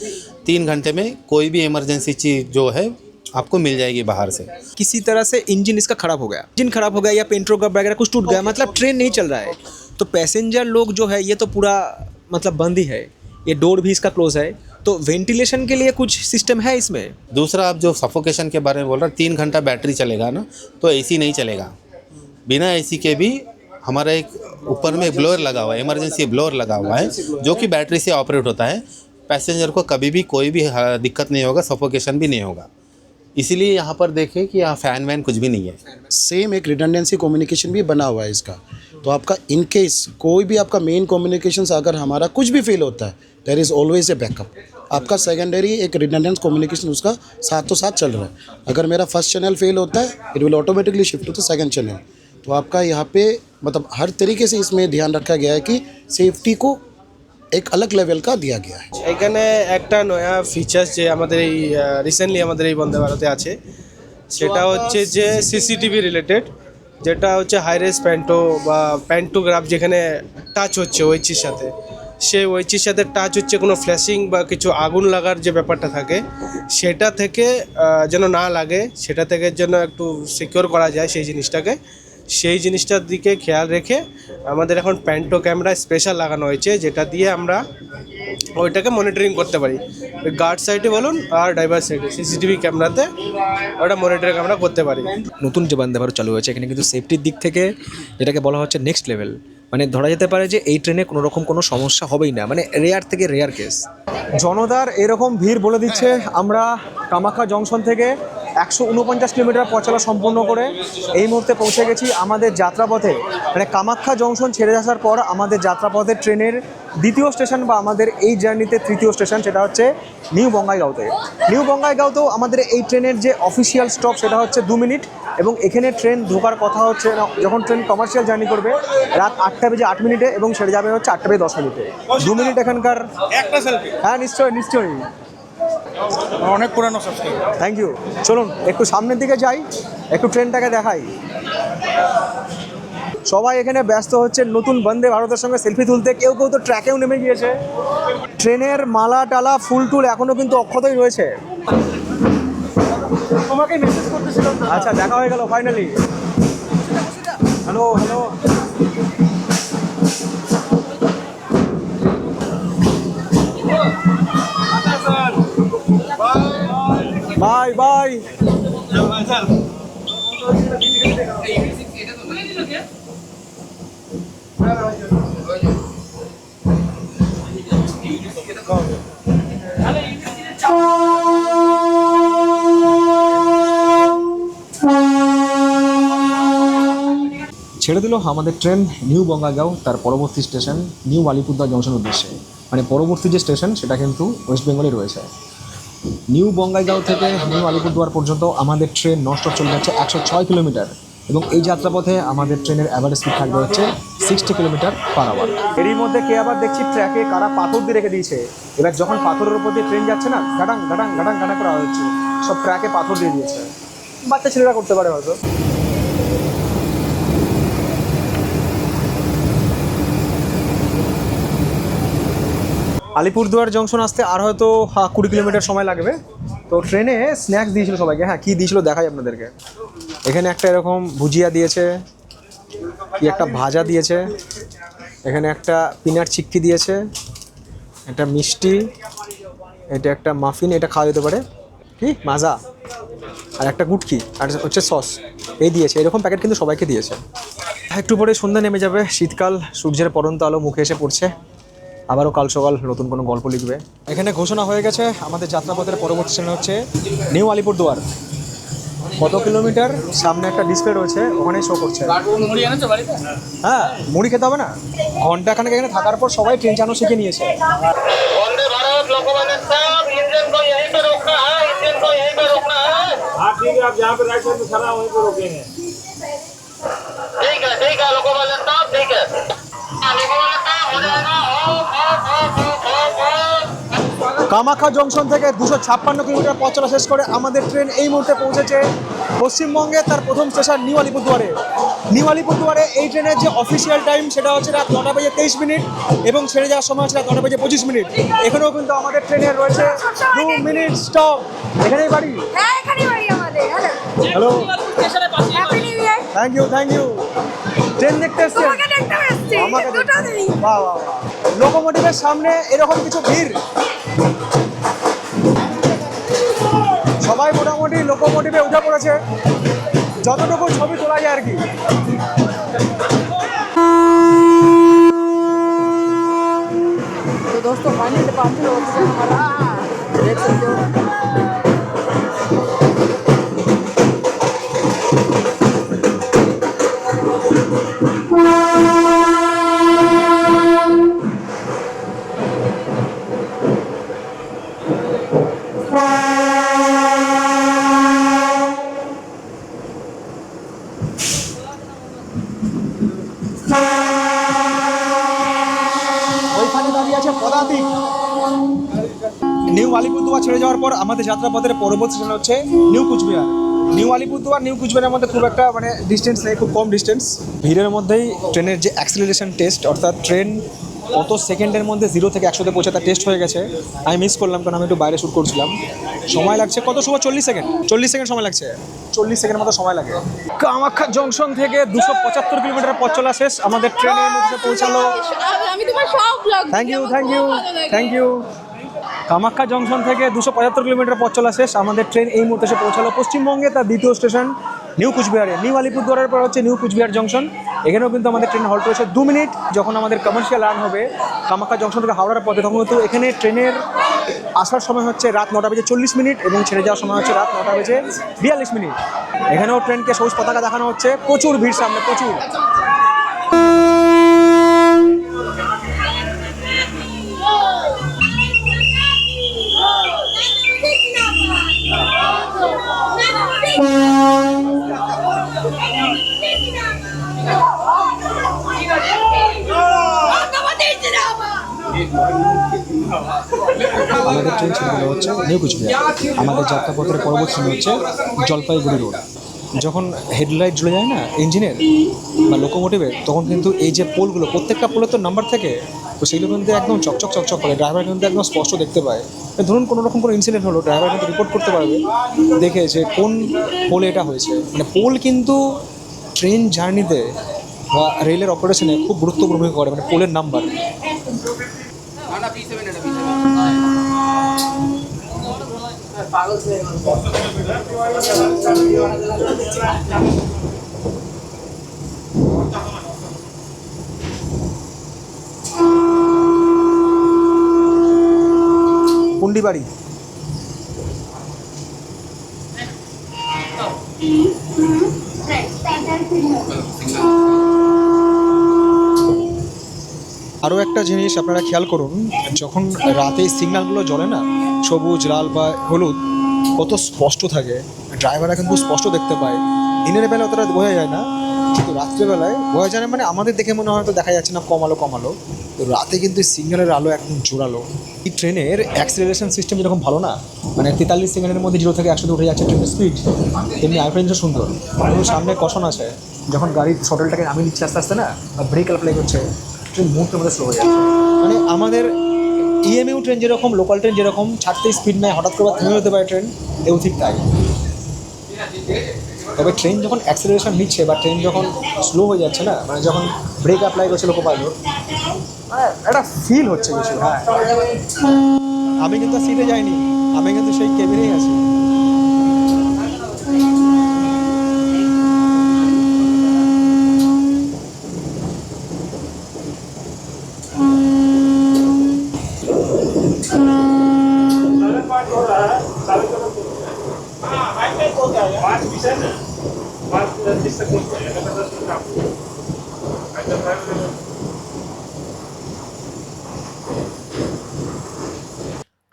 3 घंटे में कोई भी इमरजेंसी चीज़ जो है आपको मिल जाएगी बाहर से। किसी तरह से इंजन इसका ख़राब हो गया या पेंट्रोग्राफ वगैरह कुछ टूट गया, मतलब ट्रेन नहीं चल रहा है, तो पैसेंजर लोग जो है ये तो पूरा मतलब बंद ही है। ये डोर भी इसका क्लोज है, तो वेंटिलेशन के लिए कुछ सिस्टम है इसमें। दूसरा, आप जो सफोकेशन के बारे में बोल रहे हैं, 3 घंटा बैटरी चलेगा ना, तो AC नहीं चलेगा। बिना AC के भी हमारा एक ऊपर में ब्लोअर लगा हुआ है, इमरजेंसी ब्लोअर लगा हुआ है, जो कि बैटरी से ऑपरेट होता है। पैसेंजर को कभी भी कोई भी दिक्कत नहीं होगा, सफोकेशन भी नहीं होगा। इसीलिए यहाँ पर देखें कि यहाँ फैन वैन कुछ भी नहीं है। सेम एक रिडंडेंसी कम्युनिकेशन भी बना हुआ है इसका। तो आपका इन केस कोई भी आपका मेन कम्युनिकेशंस अगर हमारा कुछ भी फेल होता है, there is always a backup. आपका सेकेंडरी एक रिडंडेंस कम्युनिकेशन उसका साथों साथ चल रहा है। अगर मेरा फर्स्ट चैनल फेल होता है, it will automatically shift to the second channel. तो आपका यहाँ पे मतलब हर तरीके से इसमें ध्यान रखा गया है कि सेफ्टी को एक अलग लेवल का दिया गया है। এখানে একটা নয়া ফিচার্স যে আমাদের এই রিসেন্টলি আমাদের এই বন্দে ভারতে আছে, সেটা হচ্ছে যে CCTV রিলেটেড, যেটা হচ্ছে হাই রেস বা প্যান্টোগ্রাফ, যেখানে টাচ হচ্ছে ওয়েচির সাথে, সেই ওয়েচির সাথে টাচ হচ্ছে কোনো ফ্ল্যাশিং বা কিছু আগুন লাগার যে ব্যাপারটা থাকে, সেটা থেকে যেন না লাগে, সেটা থেকে যেন একটু সিকিউর করা যায় সেই জিনিসটার দিকে খেয়াল রেখে আমাদের এখন প্যান্টো ক্যামেরা স্পেশাল লাগানো হয়েছে, যেটা দিয়ে আমরা ওইটাকে মনিটরিং করতে পারি। গার্ড সাইডে বলুন আর ড্রাইভার সাইডে CCTV ক্যামেরাতে ওটা মনিটরিং আমরা করতে পারি। নতুন যে বন্দে ভারত চালু হয়েছে এখানে কিন্তু সেফটির দিক থেকে যেটাকে বলা হচ্ছে নেক্সট লেভেল, মানে ধরা যেতে পারে যে এই ট্রেনে কোনো রকম কোনো সমস্যা হবেই না, মানে রেয়ার থেকে রেয়ার কেস। জনতার এরকম ভিড় বলে দিচ্ছে আমরা কামাখ্যা জংশন থেকে 149 কিলোমিটার পথ চলা সম্পূর্ণ করে এই মুহূর্তে পৌঁছে গেছি আমাদের যাত্রাপথে। মানে কামাখ্যা জংশন ছেড়ে আসার পর আমাদের যাত্রাপথে ট্রেনের দ্বিতীয় স্টেশন বা আমাদের এই জার্নিতে তৃতীয় স্টেশন, সেটা হচ্ছে নিউ বঙ্গাইগাঁওতে। নিউ বঙ্গাইগাঁওতেও আমাদের এই ট্রেনের যে অফিসিয়াল স্টপ সেটা হচ্ছে 2 মিনিট, এবং এখানে ট্রেন ঢোকার কথা হচ্ছে যখন ট্রেন কমার্শিয়াল জার্নি করবে রাত 8টা বেজে 8 মিনিটে এবং ছেড়ে যাবে হচ্ছে 8টা বেজে 10 মিনিটে। 2 মিনিট এখানকার একটা সেলফি। হ্যাঁ নিশ্চয়ই নিশ্চয়ই, অনেক পুরানো সাবস্ক্রাইব। Thank you. চলুন একটু সামনের দিকে যাই, একটু ট্রেনটাকে দেখাই। সবাই এখানে ব্যস্ত হচ্ছে নতুন বন্দে ভারতের সঙ্গে সেলফি তুলতে, কেউ কেউ তো ট্র্যাকেও নেমে গিয়েছে। ট্রেনের মালা টালা ফুল টুল এখনো কিন্তু অক্ষতই রয়েছে। তোমাকে মেসেজ করতেছিলাম। আচ্ছা দেখা হয়ে গেল finally. Hello hello, bye bye. ছেড়ে দিল আমাদের ট্রেন নিউ বঙ্গাইগাঁও, তার পরবর্তী স্টেশন নিউ আলিপুরদুয়ার জংশন উদ্দেশ্যে। মানে পরবর্তী যে স্টেশন সেটা কিন্তু ওয়েস্ট বেঙ্গলে রয়েছে। নিউ বঙ্গাইগাঁও থেকে নিউ আলিপুরদুয়ার পর্যন্ত আমাদের ট্রেন ননস্টপ চলে যাচ্ছে 106 কিলোমিটার, এবং এই যাত্রাপথে আমাদের ট্রেনের অ্যাভারেজ স্পিড থাকবে হচ্ছে 60 কিলোমিটার পার আওয়ার। এরই মধ্যে কে আবার দেখছি ট্র্যাকে কারা পাথর দিয়ে রেখে দিয়েছে। এবার যখন পাথরের উপর দিয়ে ট্রেন যাচ্ছে না, গাটাং গাটাং গাটাং গাটাং করা হচ্ছে, সব ট্র্যাকে পাথর দিয়ে দিয়েছে। বাচ্চা ছেলেরা করতে পারে হয়তো। আলিপুরদুয়ার জংশন আসতে আর হয়তো 20 কিলোমিটার সময় লাগবে। তো ট্রেনে স্ন্যাক্স দিয়েছিল সবাইকে। হ্যাঁ কী দিয়েছিল দেখাই আপনাদেরকে। এখানে একটা এরকম ভুজিয়া দিয়েছে, কি একটা ভাজা দিয়েছে, এখানে একটা পিনাট চিক্কি দিয়েছে, একটা মিষ্টি, এটা একটা মাফিন, এটা খাওয়া যেতে পারে, কি মাজা, আর একটা গুটকি, আর হচ্ছে সস, এই দিয়েছে। এরকম প্যাকেট কিন্তু সবাইকে দিয়েছে। একটু পরে সন্ধ্যা নেমে যাবে, শীতকাল, সূর্যের পরন্ত আলো মুখে এসে পড়ছে। আবারও কাল সকাল নতুন কোনো গল্প লিখবে। এখানে ঘোষণা হয়ে গেছে আমাদের যাত্রাপথের পরবর্তী স্টেশন হচ্ছে নিউ আলিপুরদুয়ার। কত কিলোমিটার সামনে একটা ডিসপ্লে রয়েছে, ওখানেই শো করছে। হ্যাঁ মুড়ি খেতে হবে না, ঘন্টাখানেক এখানে থাকার পর সবাই ট্রেন চালানো শিখে নিয়েছে। কামাখ্যা জংশন থেকে 256 কিলোমিটার পথ চলা শেষ করে আমাদের ট্রেন এই মুহূর্তে পৌঁছেছে পশ্চিমবঙ্গে তার প্রথম স্টেশন নিউ আলিপুরদুয়ারে। নিউ আলিপুরদুয়ারে এই ট্রেনের যে অফিসিয়াল টাইম সেটা হচ্ছে রাত 9টা বেজে 23 মিনিট, এবং ছেড়ে যাওয়ার সময় হচ্ছে রাত 9টা বেজে 25 মিনিট। এখানেও কিন্তু আমাদের ট্রেনের রয়েছে 2 মিনিট স্টপ। এখানেই বাড়ি। হ্যাঁ এখানেই বাড়ি আমাদের। Hello, happy new year. Thank you thank you. Train দেখতে এসছেন? তোমাকে দেখতে এসেছি। আমাকে দুটো নেই। বাহ বাহ বাহ। লোকোমোটিভের সামনে এরকম কিছু ভিড়, সবাই মোটামুটি লোকোমোটিভে উঠে পড়েছে, যতটুকু ছবি তোলা যায় আর কি। तो दोस्तों फाइनली पार्सल हो गया हमारा, देख सकते हो। ওইখানে দাঁড়িয়ে আছে পদাতিক। নিউ আলিপুরদুয়ার ছেড়ে যাওয়ার পর আমাদের যাত্রাপথের পরবর্তী স্টেশন হচ্ছে new Cooch Behar. New Alipurduar new কুচবিহারের মধ্যে খুব একটা মানে ডিস্টেন্স নেই, খুব কম ডিস্টেন্স। ভিড়ের মধ্যেই ট্রেনের যে অ্যাক্সিলারেশন টেস্ট, অর্থাৎ ট্রেন কত সেকেন্ডের মধ্যে 0 থেকে 100-তে পৌঁছে তার টেস্ট হয়ে গেছে। আমি মিস করলাম কারণ আমি একটু বাইরে শ্যুট করছিলাম। সময় লাগছে কত সময়? 40 সেকেন্ড। 40 সেকেন্ড সময় লাগছে, 40 সেকেন্ড মতো সময় লাগে। কামাখ্যা জংশন থেকে 275 কিলোমিটার পথ চলা শেষ, আমাদের ট্রেনের মধ্যে পৌঁছালো। আমি তোমার সব blog. Thank you thank you thank you. Kamakhya junction থেকে 275 কিলোমিটার পথ চলা শেষ। আমাদের ট্রেন এই মুহূর্তে এসে পৌঁছালো পশ্চিমবঙ্গে তার দ্বিতীয় স্টেশন নিউ কুচবিহারে। নিউ আলিপুরদুয়ারের পর হচ্ছে নিউ কুচবিহার জংশন। এখানেও কিন্তু আমাদের ট্রেন হল্ট রয়েছে 2 মিনিট। যখন আমাদের কমার্শিয়াল রান হবে কামাখ্যা জংশন থেকে হাওড়ার পথে, তখন কিন্তু এখানে ট্রেনের আসার সময় হচ্ছে রাত 9টা বেজে 40 মিনিট এবং ছেড়ে যাওয়ার সময় হচ্ছে রাত 9টা বেজে 42 মিনিট। এখানেও ট্রেনকে সবুজ পতাকা দেখানো হচ্ছে, প্রচুর ভিড় সামনে, প্রচুর। আমাদের ট্রেন ছেড়ে হচ্ছে নিউ কুচবিহার। আমাদের যাত্রাপথের পরবর্তী সময় হচ্ছে জলপাইগুড়ি রোড। যখন হেডলাইট জ্বলে যায় না ইঞ্জিনের বা লোকোমোটিভের, তখন কিন্তু এই যে পোলগুলো, প্রত্যেকটা পোলের তো নাম্বার থাকে, তো সেগুলো কিন্তু একদম চকচক চকচক করে। ড্রাইভার কিন্তু একদম স্পষ্ট দেখতে পায়। ধরুন কোনো রকম কোনো ইনসিডেন্ট হলো, ড্রাইভার কিন্তু রিপোর্ট করতে পারবে দেখে যে কোন পোলে এটা হয়েছে। মানে পোল কিন্তু ট্রেন জার্নিতে বা রেলের অপারেশনে খুব গুরুত্বপূর্ণ ভূমিকা করে, মানে পোলের নাম্বার। পুন্ডিবাড়ি আরও একটা জিনিস আপনারা খেয়াল করুন, যখন রাতে সিগন্যালগুলো জ্বলে না, সবুজ, লাল বা হলুদ, কত স্পষ্ট থাকে। ড্রাইভাররা কিন্তু স্পষ্ট দেখতে পায়। দিনের বেলা অতটা বোঝা যায় না, কিন্তু রাত্রেবেলায় বোঝা যায় না। মানে আমাদের দেখে মনে হয় তো দেখা যাচ্ছে না, কমালো তো রাতে কিন্তু সিগন্যালের আলো একদম জোরালো। এই ট্রেনের অ্যাক্সিলারেশন সিস্টেম যেরকম ভালো না, মানে 43 সেকেন্ডের মধ্যে 0 থেকে 100 উঠে যাচ্ছে ট্রেনের স্পিড, তেমনি আইফ্রেঞ্চও সুন্দর। সামনে কষণ আছে, যখন গাড়ির শটলটাকে নামিয়ে নিচ্ছে আস্তে আস্তে না, ব্রেক অ্যাপ্লাই করছে, ট্রেন মুহূর্তের মধ্যে স্লো হয়ে যাচ্ছে। মানে আমাদের ইএমইউ ট্রেন যেরকম, লোকাল ট্রেন যেরকম ছাড়তে স্পিড নেয়, হঠাৎ করে থেমে যেতে পারে ট্রেন, এও ঠিক তাই। তবে ট্রেন যখন অ্যাক্সিলারেশন নিচ্ছে বা ট্রেন যখন স্লো হয়ে যাচ্ছে না, মানে যখন ব্রেক অ্যাপ্লাই করছে লোকো পাইলট, মানে একটা ফিল হচ্ছে কিছু। হ্যাঁ, আমি কিন্তু সিটে যাইনি, আমি কিন্তু সেই কেবিনেই আছি।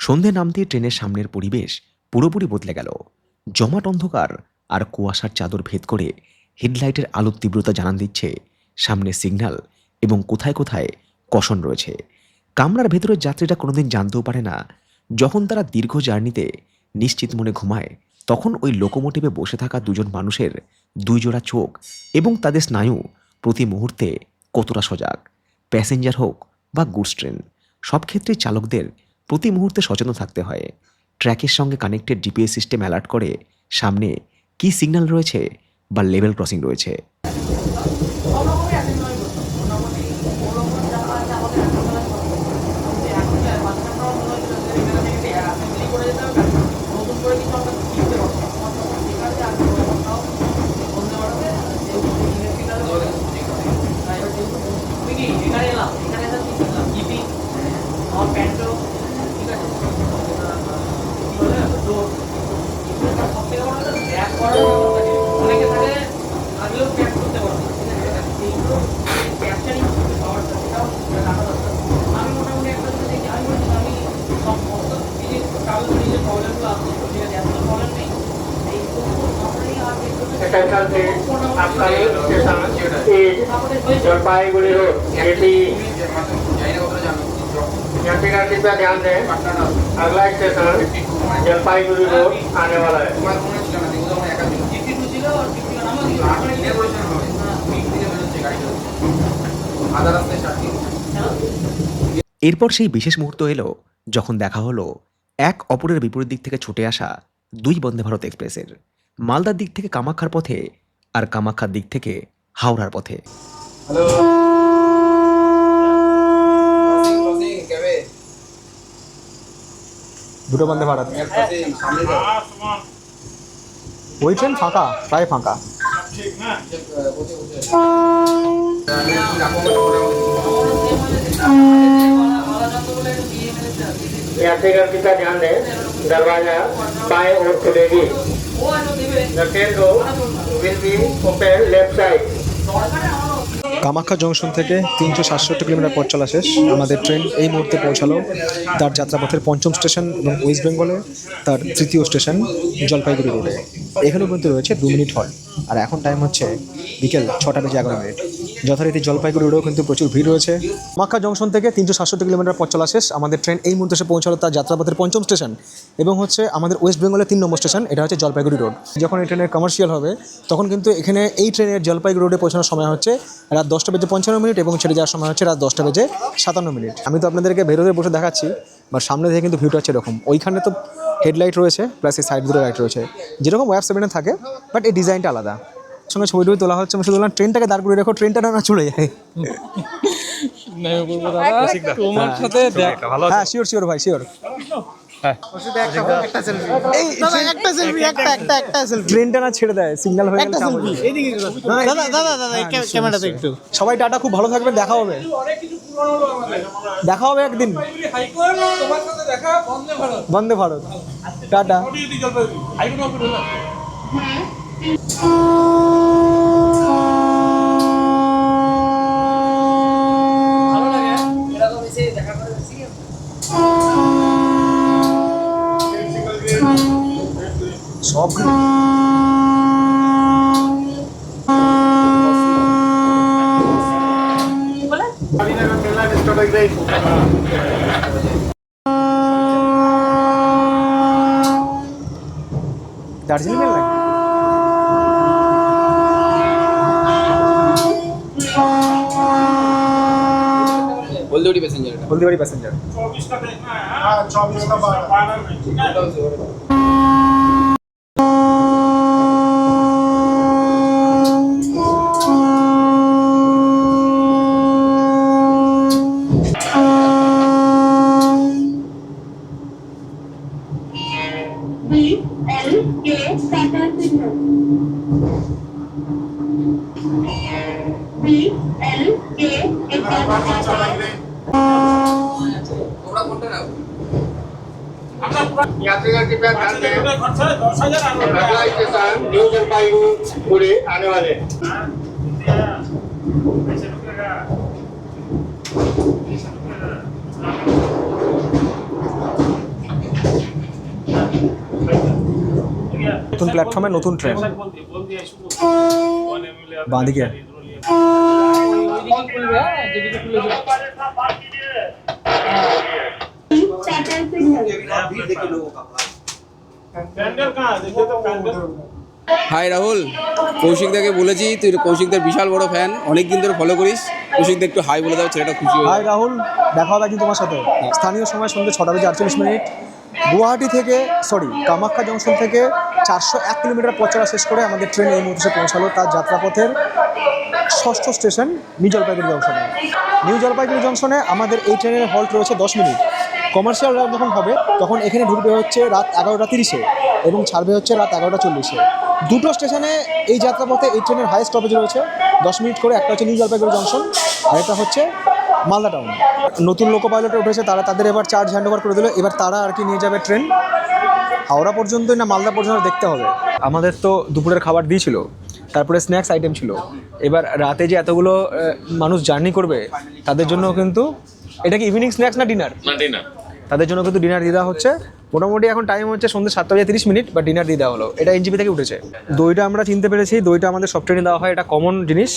সন্ধে নামতেই ট্রেনের সামনের পরিবেশ পুরোপুরি বদলে গেল। জমাট অন্ধকার আর কুয়াশার চাদর ভেদ করে হেডলাইটের আলোর তীব্রতা জানান দিচ্ছে সামনে সিগন্যাল এবং কোথায় কোথায় কষণ রয়েছে। কামরার ভেতরের যাত্রীরা কোনোদিন জানতেও পারে না, যখন তারা দীর্ঘ জার্নিতে নিশ্চিত মনে ঘুমায়, তখন ওই লোকোমোটিভে বসে থাকা দুজন মানুষের দুই জোড়া চোখ এবং তাদের স্নায়ু প্রতি মুহূর্তে কতটা সজাগ। প্যাসেঞ্জার হোক বা গুডস ট্রেন, সব ক্ষেত্রেই চালকদের প্রতি মুহূর্তে সচেতন থাকতে হয়। ট্র্যাকের সঙ্গে কানেক্টেড জিপিএস সিস্টেম অ্যালার্ট করে সামনে কী সিগন্যাল রয়েছে বা লেভেল ক্রসিং রয়েছে। जलपाईगुड़ी रोड यात्रीगण कृपया ध्यान दें, अगला स्टेशन जलपाईगुड़ी रोड आने वाला है। এরপর সেই বিশেষ মুহূর্ত এলো যখন দেখা হলো এক অপরের বিপরীত দিক থেকে ছুটে আসা দুই বন্দে ভারত এক্সপ্রেসের। মালদার দিক থেকে কামাখ্যার পথে আর কামাখ্যার দিক থেকে হাওড়ার পথে। দুটো বন্দে ভারত। ওই ট্রেন ফাঁকা, প্রায় ফাঁকা। यात्रीगण कृपया ध्यान दें, दरवाजा बाएं ओर खुलेगी। The train door will be open left side. Kamakhya junction থেকে 367 কিলোমিটার পথ চলা শেষ। আমাদের ট্রেন এই মুহূর্তে পৌঁছালো তার যাত্রাপথের পঞ্চম স্টেশন এবং ওয়েস্ট বেঙ্গলে তার তৃতীয় স্টেশন জলপাইগুড়ি রোডে। এখানেও কিন্তু রয়েছে 2 মিনিট হল্ট। আর এখন টাইম হচ্ছে বিকেল 6:11। যথারীতি জলপাইগুড়ি রোডেও কিন্তু প্রচুর ভিড় রয়েছে। কামাখ্যা জংশন থেকে 367 কিলোমিটার পথ চলা শেষ। আমাদের ট্রেন এই মুহূর্তে এসে পৌঁছালো তার যাত্রাপথের পঞ্চম স্টেশন এবং হচ্ছে আমাদের ওয়েস্ট বেঙ্গলের 3 নম্বর স্টেশন, এটা হচ্ছে জলপাইগুড়ি রোড। যখন এই ট্রেনের কমার্শিয়াল হবে তখন কিন্তু এখানে এই ট্রেনের জলপাইগুড়ি রোডে পৌঁছানোর সময় হচ্ছে রাত 10:55 এবং ছেড়ে যাওয়ার সময় হচ্ছে রাত 10:57। আমি তো আপনাদেরকে বেরোতে বসে দেখাচ্ছি, বা সামনে থেকে কিন্তু ভিউটা হচ্ছে এরকম। ওইখানে তো হেডলাইট রয়েছে প্লাস এই সাইড দুটো লাইট রয়েছে, যেরকম ওয়েব 7-এ থাকে, বাট এই ডিজাইনটা আলাদা। সঙ্গে ছবি টবি তোলা হচ্ছে। আমি শুধু বললাম ট্রেনটাকে দাঁড় করে রেখো, ট্রেনটা না চলে যায়। হ্যাঁ শিওর শিওর ভাই শিওর। ট্রেনটা না ছেড়ে দেয়, সিগন্যাল হয়ে গেলে সবাই টাটা, খুব ভালো থাকবেন, দেখা হবে, দেখা হবে একদিন। বন্দে ভারত, টাটা। সব দার্জিলিং মেল লাগে। Haldibari passenger, Haldibari passenger. यात्रीगण कृपया ध्यान दें, अगला स्टेशन न्यू जलपाईगुड़ी आने वाले। নতুন প্ল্যাটফর্মে নতুন ট্রেন বাঁদিকে। হাই রাহুল, কৌশিকদাকে বলেছি, তুই কৌশিকদার বিশাল বড় ফ্যান, অনেক দিন ধরে ফলো করিস। কৌশিকদা একটু হাই বলে দাও, ছেলেটা খুশি হয়। হাই রাহুল, দেখা হবে একদিন তোমার সাথে। স্থানীয় সময় সন্ধ্যে 6:48। গুয়াহাটি থেকে কামাখ্যা জংশন থেকে 401 কিলোমিটার পথ চলা শেষ করে আমাদের ট্রেন এই মুহূর্তে পৌঁছালো তার যাত্রাপথের 6ষ্ঠ স্টেশন নিউ জলপাইগুড়ি জংশনে। নিউ জলপাইগুড়ি জংশনে আমাদের এই ট্রেনের হল্ট রয়েছে 10 মিনিট। কমার্শিয়াল রাত যখন হবে তখন এখানে ঢুকবে হচ্ছে রাত 11:30 এবং ছাড়বে হচ্ছে রাত 11:40। দুটো স্টেশনে এই যাত্রাপথে এই ট্রেনের হাই স্টপেজ রয়েছে 10 মিনিট করে। একটা হচ্ছে নিউ জলপাইগুড়ি জংশন আর একটা হচ্ছে মালদা টাউন। নতুন লোকো পাইলটে উঠেছে, তারা তাদের এবার চার্জ হ্যান্ড ওভার করে দিল। এবার তারা আর কি নিয়ে যাবে ট্রেন হাওড়া পর্যন্তই না মালদা পর্যন্ত দেখতে হবে। আমাদের তো দুপুরের খাবার দিয়েছিল, তারপরে স্ন্যাক্স আইটেম ছিল। এবার রাতে যে এতগুলো মানুষ জার্নি করবে তাদের জন্য কিন্তু এটা কি ইভিনিং স্ন্যাক্স না ডিনার? ডিনার। তাদের জন্য কিন্তু ডিনার দিয়ে দেওয়া হচ্ছে। মোটামুটি এখন টাইম হচ্ছে সন্ধ্যে 7:30, বা ডিনার দিয়ে দেওয়া হলো। এটা এনজিপি থেকে উঠেছে। দইটা আমরা চিনতে পেরেছি, দইটা আমাদের সব ট্রেনে দেওয়া হয়, এটা কমন জিনিস।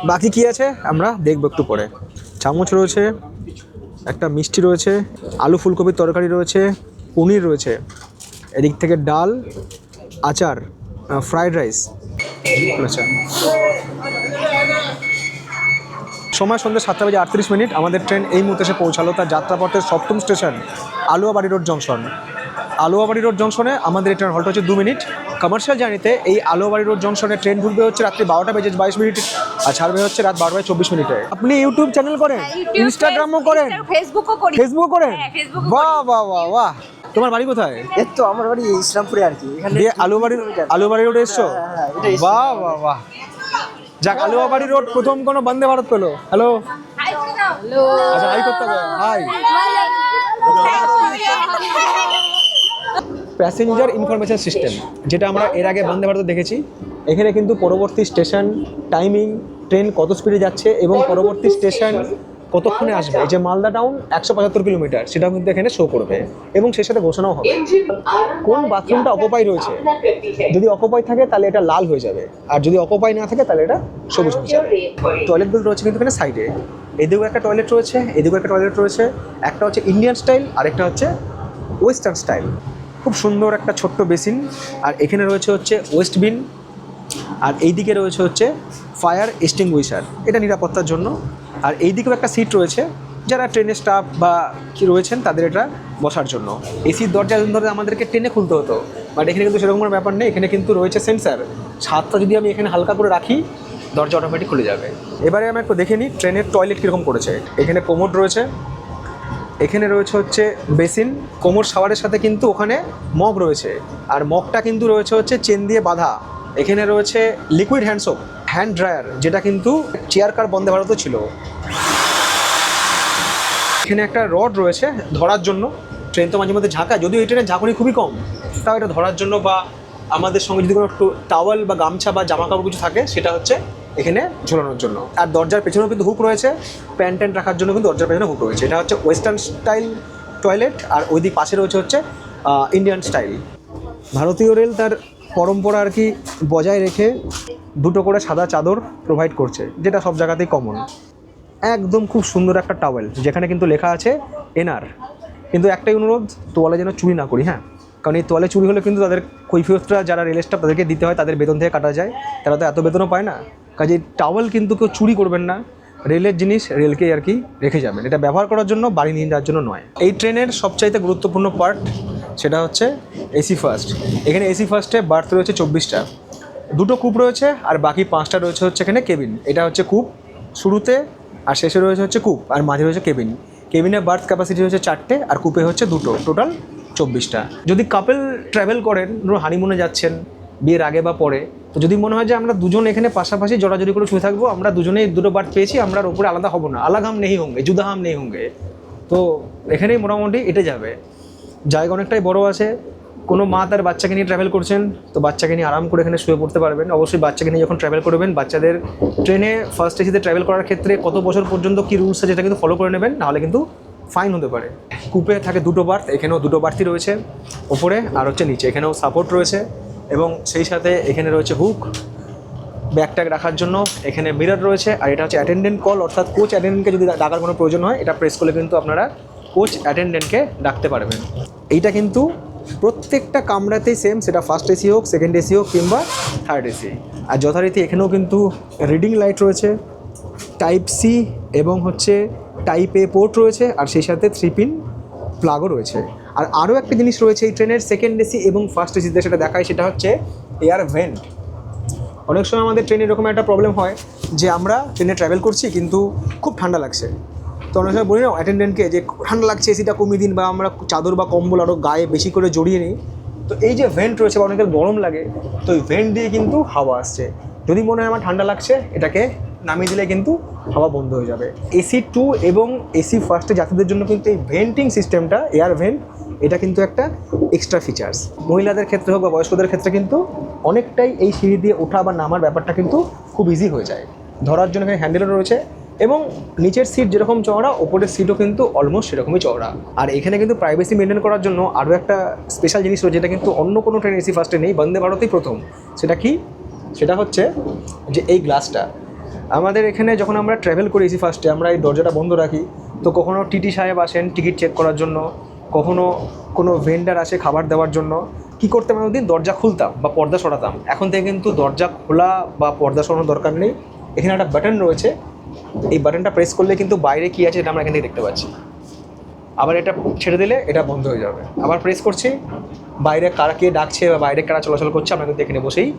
বাকি কি আছে আমরা দেখবো একটু পরে। চামচ রয়েছে, একটা মিষ্টি রয়েছে, আলু ফুলকপির তরকারি রয়েছে, পনির রয়েছে, এদিক থেকে ডাল, আচার, ফ্রাইড রাইস। আচ্ছা, সময় সন্ধ্যে 7:38। আমাদের ট্রেন এই মুহূর্তে এসে পৌঁছালো তার যাত্রাপথের 7ম station Aluabari road junction. Aluabari road জংশনে আমাদের এই ট্রেন হল্ট হচ্ছে 2 মিনিট। কমার্শিয়াল জার্নিতে এই আলুয়াবাড়ি রোড জংশনে ট্রেন ঢুকবে হচ্ছে রাত্রি 12:22 আর ছাড়বে হচ্ছে রাত 12:24। আপনি ইউটিউব চ্যানেল করেন, ইনস্টাগ্রামও করেন, ফেসবুকও করি। ফেসবুক করেন? হ্যাঁ, ফেসবুক। বাহ বাহ বাহ বাহ, তোমার বাড়ি কোথায়? এর তো আমার বাড়ি ইসলামপুরে আর কি। এখানে দিয়ে আলুবাড়ি রোডে এসছো? বাহ বাহ বাহ, যাক আলুবাড়ি রোড প্রথম কোনো বন্দে ভারত পেলো। হ্যালো, আচ্ছা হাই করতে হবে, হাই। প্যাসেঞ্জার ইনফরমেশন সিস্টেম, যেটা আমরা এর আগে বন্দে ভারতে দেখেছি। এখানে কিন্তু পরবর্তী স্টেশন টাইমিং, ট্রেন কত স্পিডে যাচ্ছে এবং পরবর্তী স্টেশন কতক্ষণে আসবে। এই যে মালদা টাউন 175 কিলোমিটার, সেটাও কিন্তু এখানে শো করবে এবং সেই সাথে ঘোষণাও হবে কোন বাথরুমটা অকুপাই রয়েছে। যদি অকুপাই থাকে তাহলে এটা লাল হয়ে যাবে, আর যদি অকুপাই না থাকে তাহলে এটা সবুজ হয়ে যাবে। টয়লেটগুলো রয়েছে কিন্তু এখানে সাইডে, এদিকেও একটা টয়লেট রয়েছে, এদিকেও একটা টয়লেট রয়েছে। একটা হচ্ছে ইন্ডিয়ান স্টাইল, আরেকটা হচ্ছে ওয়েস্টার্ন স্টাইল। খুব সুন্দর একটা ছোট্ট বেসিন, আর এখানে রয়েছে হচ্ছে ওয়েস্ট বিন, আর এইদিকে রয়েছে হচ্ছে ফায়ার এক্সটিংগুইশার, এটা নিরাপত্তার জন্য। আর এইদিকেও একটা সিট রয়েছে যারা ট্রেনের স্টাফ বা কি রয়েছেন তাদের এটা বসার জন্য। এসির দরজা ধরে আমাদেরকে টেনে খুলতে হতো, বাট এখানে কিন্তু সেরকম কোনো ব্যাপার নেই। এখানে কিন্তু রয়েছে সেন্সার, ছাদটা যদি আমি এখানে হালকা করে রাখি দরজা অটোমেটিক খুলে যাবে। এবারে আমি একটু দেখে নিই ট্রেনের টয়লেট কীরকম করেছে। এখানে কোমোড রয়েছে, এখানে রয়েছে হচ্ছে বেসিন, কোমর শাওয়ারের সাথে কিন্তু ওখানে মগ রয়েছে, আর মগটা কিন্তু রয়েছে হচ্ছে চেন দিয়ে বাঁধা। এখানে রয়েছে liquid hand soap, hand dryer, যেটা কিন্তু চেয়ার কার বন্দে ভারতও ছিল। এখানে একটা রড রয়েছে ধরার জন্য, ট্রেন তো মাঝে মধ্যে ঝাঁকায়, যদিও এই ট্রেনের ঝাঁকুনি খুবই কম, তাও এটা ধরার জন্য, বা আমাদের সঙ্গে যদি কোনো টাওয়াল বা গামছা বা জামা কাপড় কিছু থাকে সেটা হচ্ছে এখানে ঝোলানোর জন্য। আর দরজার পেছনেও কিন্তু হুক রয়েছে, প্যান্ট ট্যান্ট রাখার জন্য কিন্তু দরজার পেছনে হুক রয়েছে। এটা হচ্ছে ওয়েস্টার্ন স্টাইল টয়লেট, আর ওই দিক পাশে রয়েছে হচ্ছে ইন্ডিয়ান স্টাইল। ভারতীয় রেল তার পরম্পরা আর কি বজায় রেখে দুটো করে সাদা চাদর প্রোভাইড করছে, যেটা সব জায়গাতেই কমন। একদম খুব সুন্দর একটা টাওয়েল, যেখানে কিন্তু লেখা আছে এনআর। কিন্তু একটাই অনুরোধ, তোয়ালে যেন চুরি না করি, হ্যাঁ, কারণ এই তোয়ালে চুরি হলে কিন্তু তাদের কৈফিয়তটা যারা রেল স্টাফ তাদেরকে দিতে হয়, তাদের বেতন থেকে কাটা যায়, তারা তো এত বেতনও পায় না। কাজে টাওয়েল কিন্তু কেউ চুরি করবেন না, রেলের জিনিস রেলকেই আর কি রেখে যাবেন, এটা ব্যবহার করার জন্য, বাড়ি নিয়ে যাওয়ার জন্য নয়। এই ট্রেনের সবচাইতে গুরুত্বপূর্ণ পার্ট সেটা হচ্ছে এসি ফার্স্ট। এখানে এসি ফার্স্টে বার্থ রয়েছে 24টা, দুটো কূপ রয়েছে, আর বাকি 5টা রয়েছে হচ্ছে এখানে কেবিন। এটা হচ্ছে কূপ শুরুতে, আর শেষে রয়েছে হচ্ছে কূপ, আর মাঝে রয়েছে কেবিন। কেবিনে বার্থ ক্যাপাসিটি হচ্ছে 4টে, আর কূপে হচ্ছে 2টো, টোটাল 24টা। যদি কাপল ট্রাভেল করেন, ধরুন হানিমুনে যাচ্ছেন বিয়ের আগে বা পরে, তো যদি মনে হয় যে আমরা দুজন এখানে পাশাপাশি জড়াজড়ি করে শুয়ে থাকবো, আমরা দুজনেই দুটো বার্থ পেয়েছি, আমরা আর ওপরে আলাদা হবো না, আলাগ হাম নেই হোঙ্গে, জুদা হাম নেই হোঙ্গে, তো এখানেই মোটামুটি এটে যাবে। জায়গা অনেকটাই বড় আছে। কোনো মা তার বাচ্চাকে নিয়ে ট্রাভেল করছেন, তো বাচ্চাকে নিয়ে আরাম করে এখানে শুয়ে পড়তে পারবেন। অবশ্যই বাচ্চাকে নিয়ে যখন ট্রাভেল করবেন, বাচ্চাদের ট্রেনে ফার্স্ট এসিতে ট্রাভেল করার ক্ষেত্রে কত বছর পর্যন্ত কী রুলস আছে সেটা কিন্তু ফলো করে নেবেন, নাহলে কিন্তু ফাইন হতে পারে। কূপে থাকে 2টো বার্থ, এখানেও 2টো বার্থই রয়েছে, ওপরে আর হচ্ছে নিচে, এখানেও সাপোর্ট রয়েছে, এবং সেই সাথে এখানে রয়েছে হুক ব্যাগ ট্যাগ রাখার জন্য, এখানে মিরর রয়েছে। আর এটা হচ্ছে অ্যাটেন্ডেন্ট কল, অর্থাৎ কোচ অ্যাটেন্ডেন্টকে যদি ডাকার কোনো প্রয়োজন হয়, এটা প্রেস করলে কিন্তু আপনারা কোচ অ্যাটেন্ডেন্টকে ডাকতে পারবেন। এইটা কিন্তু প্রত্যেকটা কামরাতেই সেম, সেটা ফার্স্ট এসি হোক, সেকেন্ড এসি হোক কিংবা থার্ড এসি। আর যথারীতি এখানেও কিন্তু রিডিং লাইট রয়েছে, টাইপ সি এবং হচ্ছে টাইপ এ পোর্ট রয়েছে, আর সেই সাথে 3 পিন প্লাগও রয়েছে। আর আরও একটা জিনিস রয়েছে এই ট্রেনের সেকেন্ড এসি এবং ফার্স্ট এসিতে, সেটা দেখায়, সেটা হচ্ছে এয়ার ভেন্ট। অনেক সময় আমাদের ট্রেনে এরকম একটা প্রবলেম হয় যে আমরা ট্রেনে ট্রাভেল করছি কিন্তু খুব ঠান্ডা লাগছে, তো অনেক সময় বলি না অ্যাটেন্ডেন্টকে যে ঠান্ডা লাগছে, এসিটা কমিয়ে দিন, বা আমরা চাদর বা কম্বল আরও গায়ে বেশি করে জড়িয়ে নিই। তো এই যে ভেন্ট রয়েছে, বা অনেকের গরম লাগে, তো এই ভেন্ট দিয়ে কিন্তু হাওয়া আসছে। যদি মনে হয় আমার ঠান্ডা লাগছে, এটাকে নামিয়ে দিলে কিন্তু হাওয়া বন্ধ হয়ে যাবে। এসি 2 এবং এসি ফার্স্টে যাত্রীদের জন্য কিন্তু এই ভেন্টিং সিস্টেমটা, এয়ার ভেন্ট, এটা কিন্তু একটা এক্সট্রা ফিচার্স। মহিলাদের ক্ষেত্রে হোক বা বয়স্কদের ক্ষেত্রে কিন্তু অনেকটাই এই সিঁড়ি দিয়ে ওঠা বা নামার ব্যাপারটা কিন্তু খুব ইজি হয়ে যায়। ধরার জন্য এখানে হ্যান্ডেলও রয়েছে, এবং নিচের সিট যেরকম চওড়া, ওপরের সিটও কিন্তু অলমোস্ট সেরকমই চওড়া। আর এখানে কিন্তু প্রাইভেসি মেনটেন করার জন্য আরও একটা স্পেশাল জিনিস রয়েছে, যেটা কিন্তু অন্য কোনো ট্রেন এসি ফার্স্টে নেই, বন্দে ভারতেই প্রথম। সেটা কি? সেটা হচ্ছে যে এই গ্লাসটা। আমাদের এখানে যখন আমরা ট্রাভেল করি এসি ফার্স্টে, আমরা এই দরজাটা বন্ধ রাখি, তো কখনও টিটি সাহেব আসেন টিকিট চেক করার জন্য, কখনও কোনো ভেন্ডার আসে খাবার দেওয়ার জন্য, কী করতাম এতদিন? দরজা খুলতাম বা পর্দা সরাতাম। এখন থেকে কিন্তু দরজা খোলা বা পর্দা সরানোর দরকার নেই। এখানে একটা বাটন রয়েছে, এই বাটনটা প্রেস করলে কিন্তু বাইরে কী আছে এটা আমরা এখান থেকে দেখতে পাচ্ছি। আবার এটা ছেড়ে দিলে এটা বন্ধ হয়ে যাবে। আবার প্রেস করছি, বাইরে কারা কে ডাকছে বা বাইরে কারা চলাচল করছে আমরা কিন্তু এখানে বসেই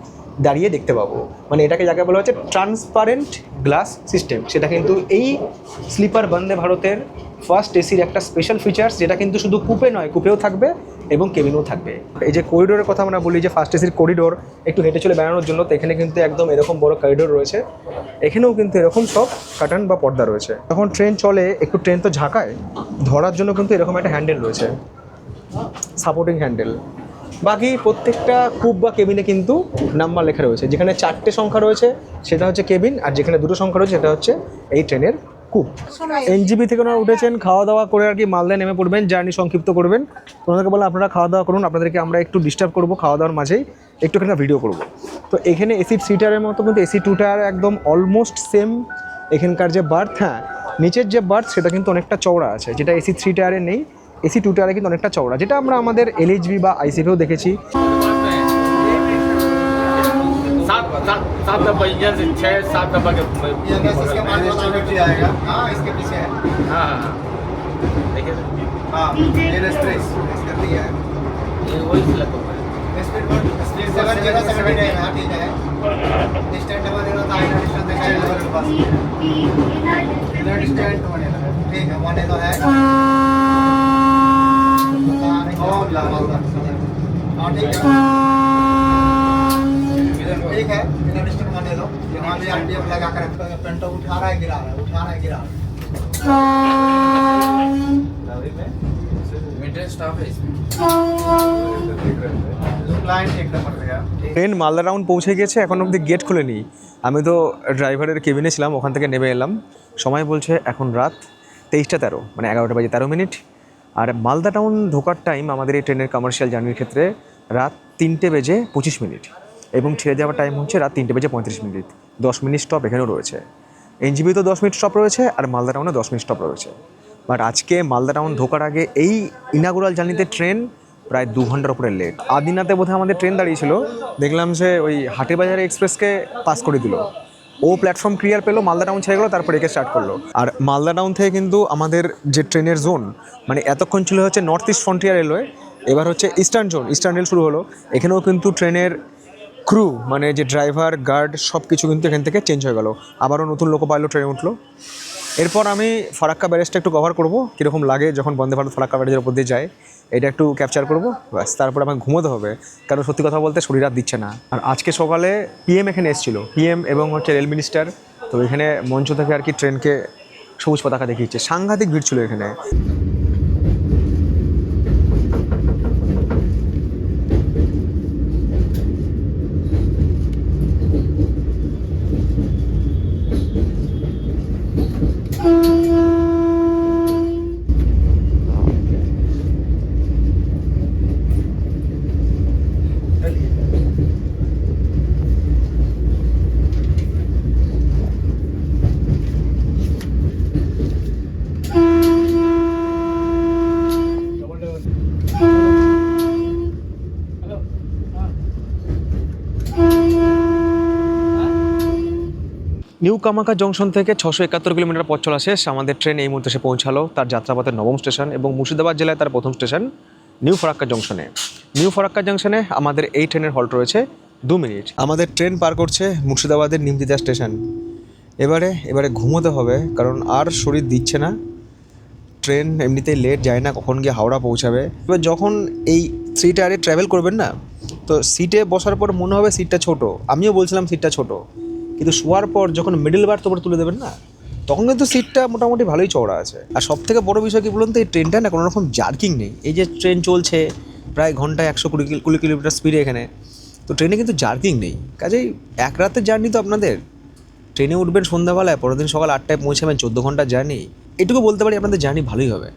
দাঁড়িয়ে দেখতে পাবো। মানে এটাকে যাকে বলা হচ্ছে ট্রান্সপারেন্ট গ্লাস সিস্টেম। সেটা কিন্তু এই স্লিপার বন্দে ভারতের ফার্স্ট এসির একটা স্পেশাল ফিচার্স, যেটা কিন্তু শুধু কূপে নয়, কূপেও থাকবে এবং কেবিনও থাকবে। এই যে করিডোরের কথা আমরা বলি যে ফার্স্ট এসির করিডোর একটু হেঁটে চলে বেড়ানোর জন্য, তো এখানে কিন্তু একদম এরকম বড় করিডোর রয়েছে, এখানেও কিন্তু এরকম সব কার্টেন বা পর্দা রয়েছে। যখন ট্রেন চলে একটু ট্রেন তো ঝাঁকায়, ধরার জন্য কিন্তু এরকম একটা হ্যান্ডেল রয়েছে, সাপোর্টিং হ্যান্ডেল। বাকি প্রত্যেকটা কূপ বা কেবিনে কিন্তু নাম্বার লেখা রয়েছে। যেখানে 4টে সংখ্যা রয়েছে সেটা হচ্ছে কেবিন, আর যেখানে 2টো সংখ্যা রয়েছে সেটা হচ্ছে এই ট্রেনের কূপ। এনজিবি থেকে ওনারা উঠেছেন, খাওয়া দাওয়া করে আর কি মালদায় নেমে পড়বেন, জার্নি সংক্ষিপ্ত করবেন। ওনাদেরকে বলে আপনারা খাওয়া দাওয়া করুন, আপনাদেরকে আমরা একটু ডিস্টার্ব করবো খাওয়া দাওয়ার মাঝেই, একটুখানি ভিডিও করব। তো এখানে এসি 3 টায়ারের মতো কিন্তু এসি 2 টায়ার একদম অলমোস্ট সেম। এখানকার যে বার্থ, হ্যাঁ নিচের যে বার্থ সেটা কিন্তু অনেকটা চওড়া আছে, যেটা এসি 3 টায়ারে নেই। এসি 2 টায়ারে কিন্তু অনেকটা চওড়া, যেটা আমরা আমাদের এলএইচবি বা আইসিভিও দেখেছি। 7 डब्बा इंजन से 6-7 डब्बा के आएगा। हाँ इसके पीछे है। हाँ देखिए हाँ ये रेस्ट्रेस कर दिया है, ये वही सिलेक्ट होगा। स्पीड 7 है। हाँ ठीक है, डिस्टेंस डबल देना था, आइना डिस्टेंस दिखाएगा मेरे पास। इधर डिस्टेंस बनेगा, ठीक है, बने तो है। हाँ ठीक है, ठीक है, इधर डिस्टेंस बने दो। यहाँ भी आरपीएफ लगा कर पेंटो उठा रहा है, गिरा रहा है, उठा रहा है, गिरा रहा है। मेंटेनेंस स्टाफ है इसमें। क्लाइंट एक नंबर पे है। ট্রেন মালদা টাউন পৌঁছে গেছে, এখন অবধি গেট খুলেনি। আমি তো ড্রাইভারের কেবিনে ছিলাম, ওখান থেকে নেমে এলাম। সময় বলছে এখন রাত 23:13, মানে 11:13। আর মালদা টাউন ঢোকার টাইম আমাদের এই ট্রেনের কমার্শিয়াল জার্নির ক্ষেত্রে রাত 3:25 এবং ছেড়ে যাওয়ার টাইম হচ্ছে রাত 3:35। 10 মিনিট স্টপ এখানেও রয়েছে। এনজিবি তো 10 মিনিট স্টপ রয়েছে, আর মালদা টাউনে 10 মিনিট স্টপ রয়েছে। বাট আজকে মালদা টাউন ঢোকার আগে এই ইনাগুরাল জার্নিতে ট্রেন প্রায় 2 ঘন্টার উপরে লেট। আদিনাতে বোধহয় আমাদের ট্রেন দাঁড়িয়েছিল, দেখলাম যে ওই হাটিবাজার এক্সপ্রেসকে পাস করে দিল। ও প্ল্যাটফর্ম ক্লিয়ার পেলো, মালদা টাউন ছেড়ে গেলো, তারপর একে স্টার্ট করলো। আর মালদা টাউন থেকে কিন্তু আমাদের যে ট্রেনের জোন, মানে এতক্ষণ ছিল হচ্ছে নর্থ ইস্ট ফ্রন্টিয়ার রেলওয়ে, এবার হচ্ছে ইস্টার্ন জোন, ইস্টার্ন রেল শুরু হলো। এখানেও কিন্তু ট্রেনের ক্রু, মানে যে ড্রাইভার গার্ড সব কিছু কিন্তু এখান থেকে চেঞ্জ হয়ে গেল। আবারও নতুন লোকো পাইলট ট্রেনে উঠলো। এরপর আমি ফারাক্কা ব্যারেজটা একটু কভার করব, কীরকম লাগে যখন বন্দে ভারত ফারাক্কা ব্যারেজের উপর দিয়ে যায়, এটা একটু ক্যাপচার করব। ব্যাস, তারপর আমাকে ঘুমোতে হবে, কারণ সত্যি কথা বলতে শরীর আর দিচ্ছে না। আর আজকে সকালে পিএম এখানে এসেছিলো, পিএম এবং হচ্ছে রেল মিনিস্টার। তো এখানে মঞ্চ থেকে আর কি ট্রেনকে সবুজ পতাকা দেখিয়েছে। সাংঘাতিক ভিড় ছিল এখানে। নিউ কামাকা জংশন থেকে 671 কিলোমিটার পথ চলা শেষ। আমাদের ট্রেন এই মুহূর্তে এসে পৌঁছালো তার যাত্রাপথের 9ম স্টেশন এবং মুর্শিদাবাদ জেলায় তার 1ম স্টেশন নিউ ফারাক্কা জংশনে। নিউ ফারাক্কা জংশনে আমাদের এই ট্রেনের হল্ট রয়েছে 2 মিনিট। আমাদের ট্রেন পার করছে মুর্শিদাবাদের নিমতিতা স্টেশন। এবারে ঘুমোতে হবে, কারণ আর শরীর দিচ্ছে না। ট্রেন এমনিতেই লেট যায় না, কখন গিয়ে হাওড়া পৌঁছাবে। এবার যখন এই 3 টায়ারে ট্রাভেল করবেন না, তো সিটে বসার পর মনে হবে সিটটা ছোট। আমিও বলছিলাম সিটটা ছোট, কিন্তু শোয়ার পর যখন মিডল বার্থ ওপরে তুলে দেবেন না, তখন কিন্তু সিটটা মোটামুটি ভালোই চওড়া আছে। আর সব থেকে বড় বিষয় কী বলুন তো, এই ট্রেনটা না কোনো রকম জার্কিং নেই। এই যে ট্রেন চলছে প্রায় ঘন্টায় 120 কিলোমিটার স্পিডে এখানে, তো ট্রেনে কিন্তু জার্কিং নেই। কাজেই এক রাতের জার্নি তো আপনাদের, ট্রেনে উঠবেন সন্ধ্যাবেলায়, পরের দিন সকাল 8টায় পৌঁছাবেন, 14 ঘন্টার জার্নি। এটুকু বলতে পারি আপনাদের জার্নি ভালোই হবে।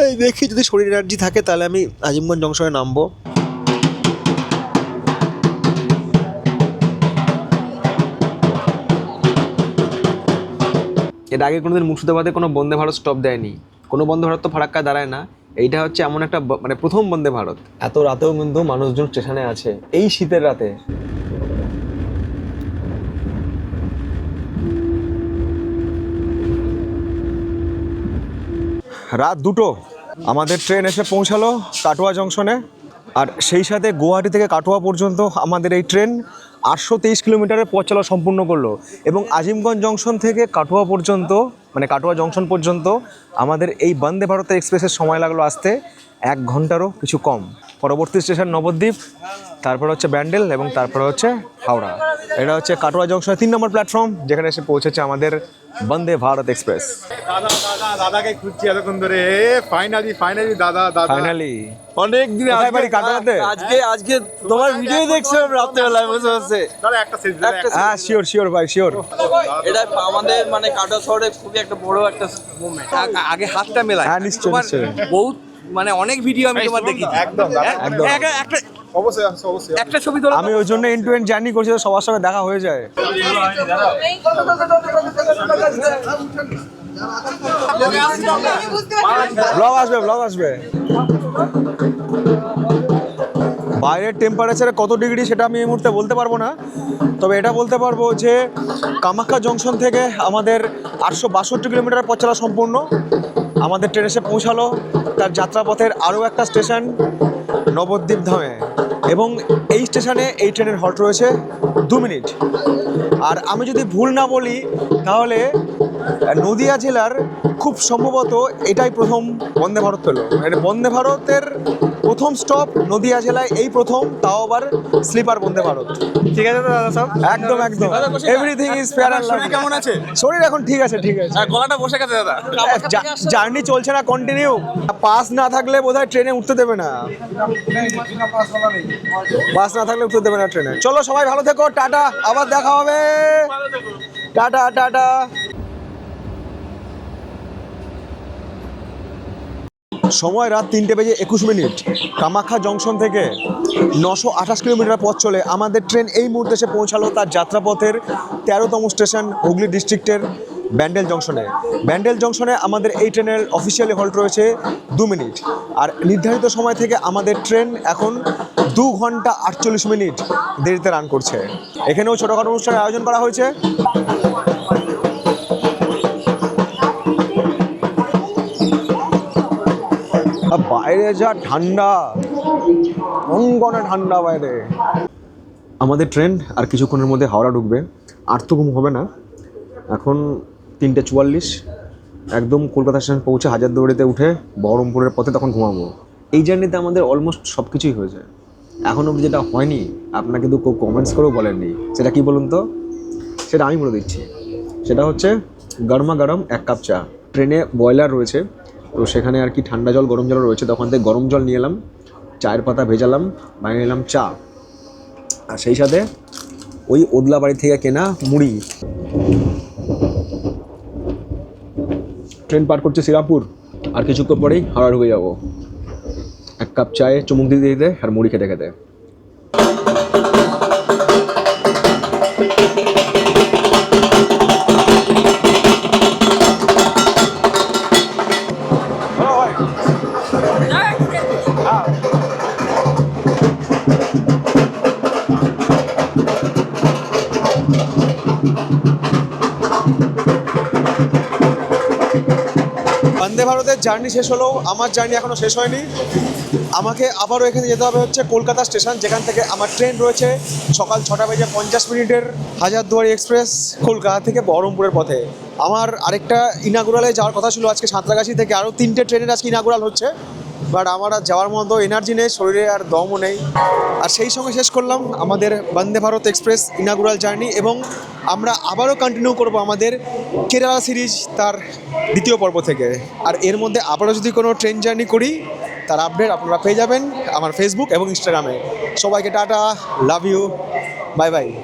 এই দেখি যদি শরীর এনার্জি থাকে তাহলে আমি আজিমগঞ্জ জংশনে নামবো। এর আগে কোনোদিন মুর্শিদাবাদে কোনো বন্দে ভারত স্টপ দেয়নি, কোনো বন্দে ভারত তো ফারাক্কা দাঁড়ায় না। এইটা হচ্ছে এমন একটা মানে প্রথম বন্দে ভারত। এত রাতেও কিন্তু মানুষজন স্টেশনে আছে, এই শীতের রাতে। রাত 2টো আমাদের ট্রেন এসে পৌঁছালো কাটোয়া জংশনে। আর সেই সাথে গুয়াহাটি থেকে কাটোয়া পর্যন্ত আমাদের এই ট্রেন 823 কিলোমিটারের পথ চলা সম্পূর্ণ করলো এবং আজিমগঞ্জ জংশন থেকে কাটোয়া পর্যন্ত, মানে কাটোয়া জংশন পর্যন্ত আমাদের এই বন্দে ভারত এক্সপ্রেসের সময় লাগলো আসতে 1 ঘন্টারও কিছু কম। পরবর্তী স্টেশন নবদ্বীপ, তারপরে হচ্ছে ব্যান্ডেল এবং তারপরে হচ্ছে হাওড়া। এটা হচ্ছে কাটোয়া জংশনের 3 নম্বর প্ল্যাটফর্ম, যেখানে এসে পৌঁছেছে আমাদের বন্দে ভারত এক্সপ্রেস। দাদাকে খুঁজছি এতক্ষণ ধরে, ফাইনালি দাদা ফাইনালি অনেক দিন বাড়ি কাটোয়াতে। আজকে তোমার ভিডিও দেখছিলাম রাত্রেবেলায় বসে বসে। হ্যাঁ শিওর ভাই শিওর। এটা আমাদের মানে কাটোয়া শহরে খুবই একটা বড় একটা মুভমেন্ট। আগে হাতটা মেলায়। হ্যাঁ নিশ্চয় নিশ্চয়। বহুত মানে অনেক ভিডিও আমি তোমার দেখেছি। একদম একটা অবশ্যই একটা ছবি তোলা। আমি ওই জন্য এন্ড টু এন্ড জার্নি করছি, তো সবার সঙ্গে দেখা হয়ে যায়। ব্লগ আসবে। বাইরের টেম্পারেচারে কত ডিগ্রি সেটা আমি এই মুহূর্তে বলতে পারবো না, তবে এটা বলতে পারবো যে কামাখ্যা জংশন থেকে আমাদের 862 কিলোমিটার পথ চলা সম্পূর্ণ। আমাদের ট্রেন এসে পৌঁছালো তার যাত্রাপথের আরও একটা স্টেশন নবদ্বীপ ধামে, এবং এই স্টেশনে এই ট্রেনের হল্ট রয়েছে 2 মিনিট। আর আমি যদি ভুল না বলি তাহলে নদিয়া জেলার খুব সম্ভবত এটাই প্রথম বন্দে ভারত পেল। মানে বন্দে ভারতের প্রথম স্টপ নদিয়া জেলায়, এই প্রথম, তাও আবার স্লিপার বন্দে ভারত। ঠিক আছে তো দাদা সব একদম everything is fair and lovely. কেমন আছে? শরীর এখন ঠিক আছে। গলাটা বসে গেছে দাদা। জার্নি চলছে না কন্টিনিউ, পাস না থাকলে বোধহয় ট্রেনে উঠতে দেবে না। পাস না থাকলে উঠতে দেবে না ট্রেনে। চলো সবাই ভালো থেকো, টাটা, আবার দেখা হবে, টাটা। সময় রাত 3:21 কামাখ্যা জংশন থেকে 928 কিলোমিটার পথ চলে আমাদের ট্রেন এই মুহূর্তে এসে পৌঁছালো তার যাত্রাপথের 13তম স্টেশন হুগলি ডিস্ট্রিক্টের ব্যান্ডেল জংশনে। ব্যান্ডেল জংশনে আমাদের এই ট্রেনের অফিসিয়ালি হল্ট রয়েছে 2 মিনিট। আর নির্ধারিত সময় থেকে আমাদের ট্রেন এখন 2 ঘন্টা 48 মিনিট দেরিতে রান করছে। এখানেও ছোটোখাটো অনুষ্ঠানের আয়োজন করা হয়েছে। বাইরে যা ঠান্ডা, অঙ্গনে ঠান্ডা বাইরে। আমাদের ট্রেন আর কিছুক্ষণের মধ্যে হাওড়া ঢুকবে। আর তো ঘুম হবে না, এখন 3:44, একদম কলকাতা স্টেশন পৌঁছে হাজারদুয়ারিতে উঠে বহরমপুরের পথে তখন ঘুমাবো। এই জার্নিতে আমাদের অলমোস্ট সব কিছুই হয়েছে। এখন অবধি যেটা হয়নি আপনাকে কিন্তু কেউ কমেন্টস করেও বলেননি, সেটা কি বলুন তো? সেটা আমি বলে দিচ্ছি। সেটা হচ্ছে গরমা গরম 1 কাপ চা। ট্রেনে বয়লার রয়েছে, তো সেখানে আর কি ঠান্ডা জল গরম জল রয়েছে, তখন থেকে গরম জল নিয়ে এলাম, চায়ের পাতা ভেজালাম, বানিয়ে নিলাম চা, আর সেই সাথে ওই ওদলা বাড়ি থেকে কেনা মুড়ি। ট্রেন পার করছে শ্রীরামপুর, আর কিছুক্ষণ পরেই হাওড়া ঢুকে যাবো 1 কাপ চায়ে চুমুক দিতে দিতে আর মুড়ি খেতে খেতে। বন্দে ভারতের জার্নি শেষ হলেও আমার জার্নি এখনও শেষ হয়নি। আমাকে আবারও এখানে যেতে হবে হচ্ছে কলকাতা স্টেশন, যেখান থেকে আমার ট্রেন রয়েছে সকাল 6:50 হাজারদুয়ারি এক্সপ্রেস কলকাতা থেকে বহরমপুরের পথে। আমার আরেকটা ইনাগুরালে যাওয়ার কথা ছিল আজকে সাঁতরাগাছি থেকে, আরও 3টে ট্রেনের আজকে ইনাগুরাল হচ্ছে, বাট আমার আর যাওয়ার মতো এনার্জি নেই, শরীরে আর দমও নেই। আর সেই সঙ্গে শেষ করলাম আমাদের Vande Bharat express inaugural journey, এবং আমরা আবারও কন্টিনিউ করব আমাদের কেরালা সিরিজ তার 2য় পর্ব থেকে। আর এর মধ্যে আবারও যদি কোনো ট্রেন জার্নি করি তার আপডেট আপনারা পেয়ে যাবেন আমার ফেসবুক এবং ইনস্টাগ্রামে। সবাইকে tata, love you, bye by.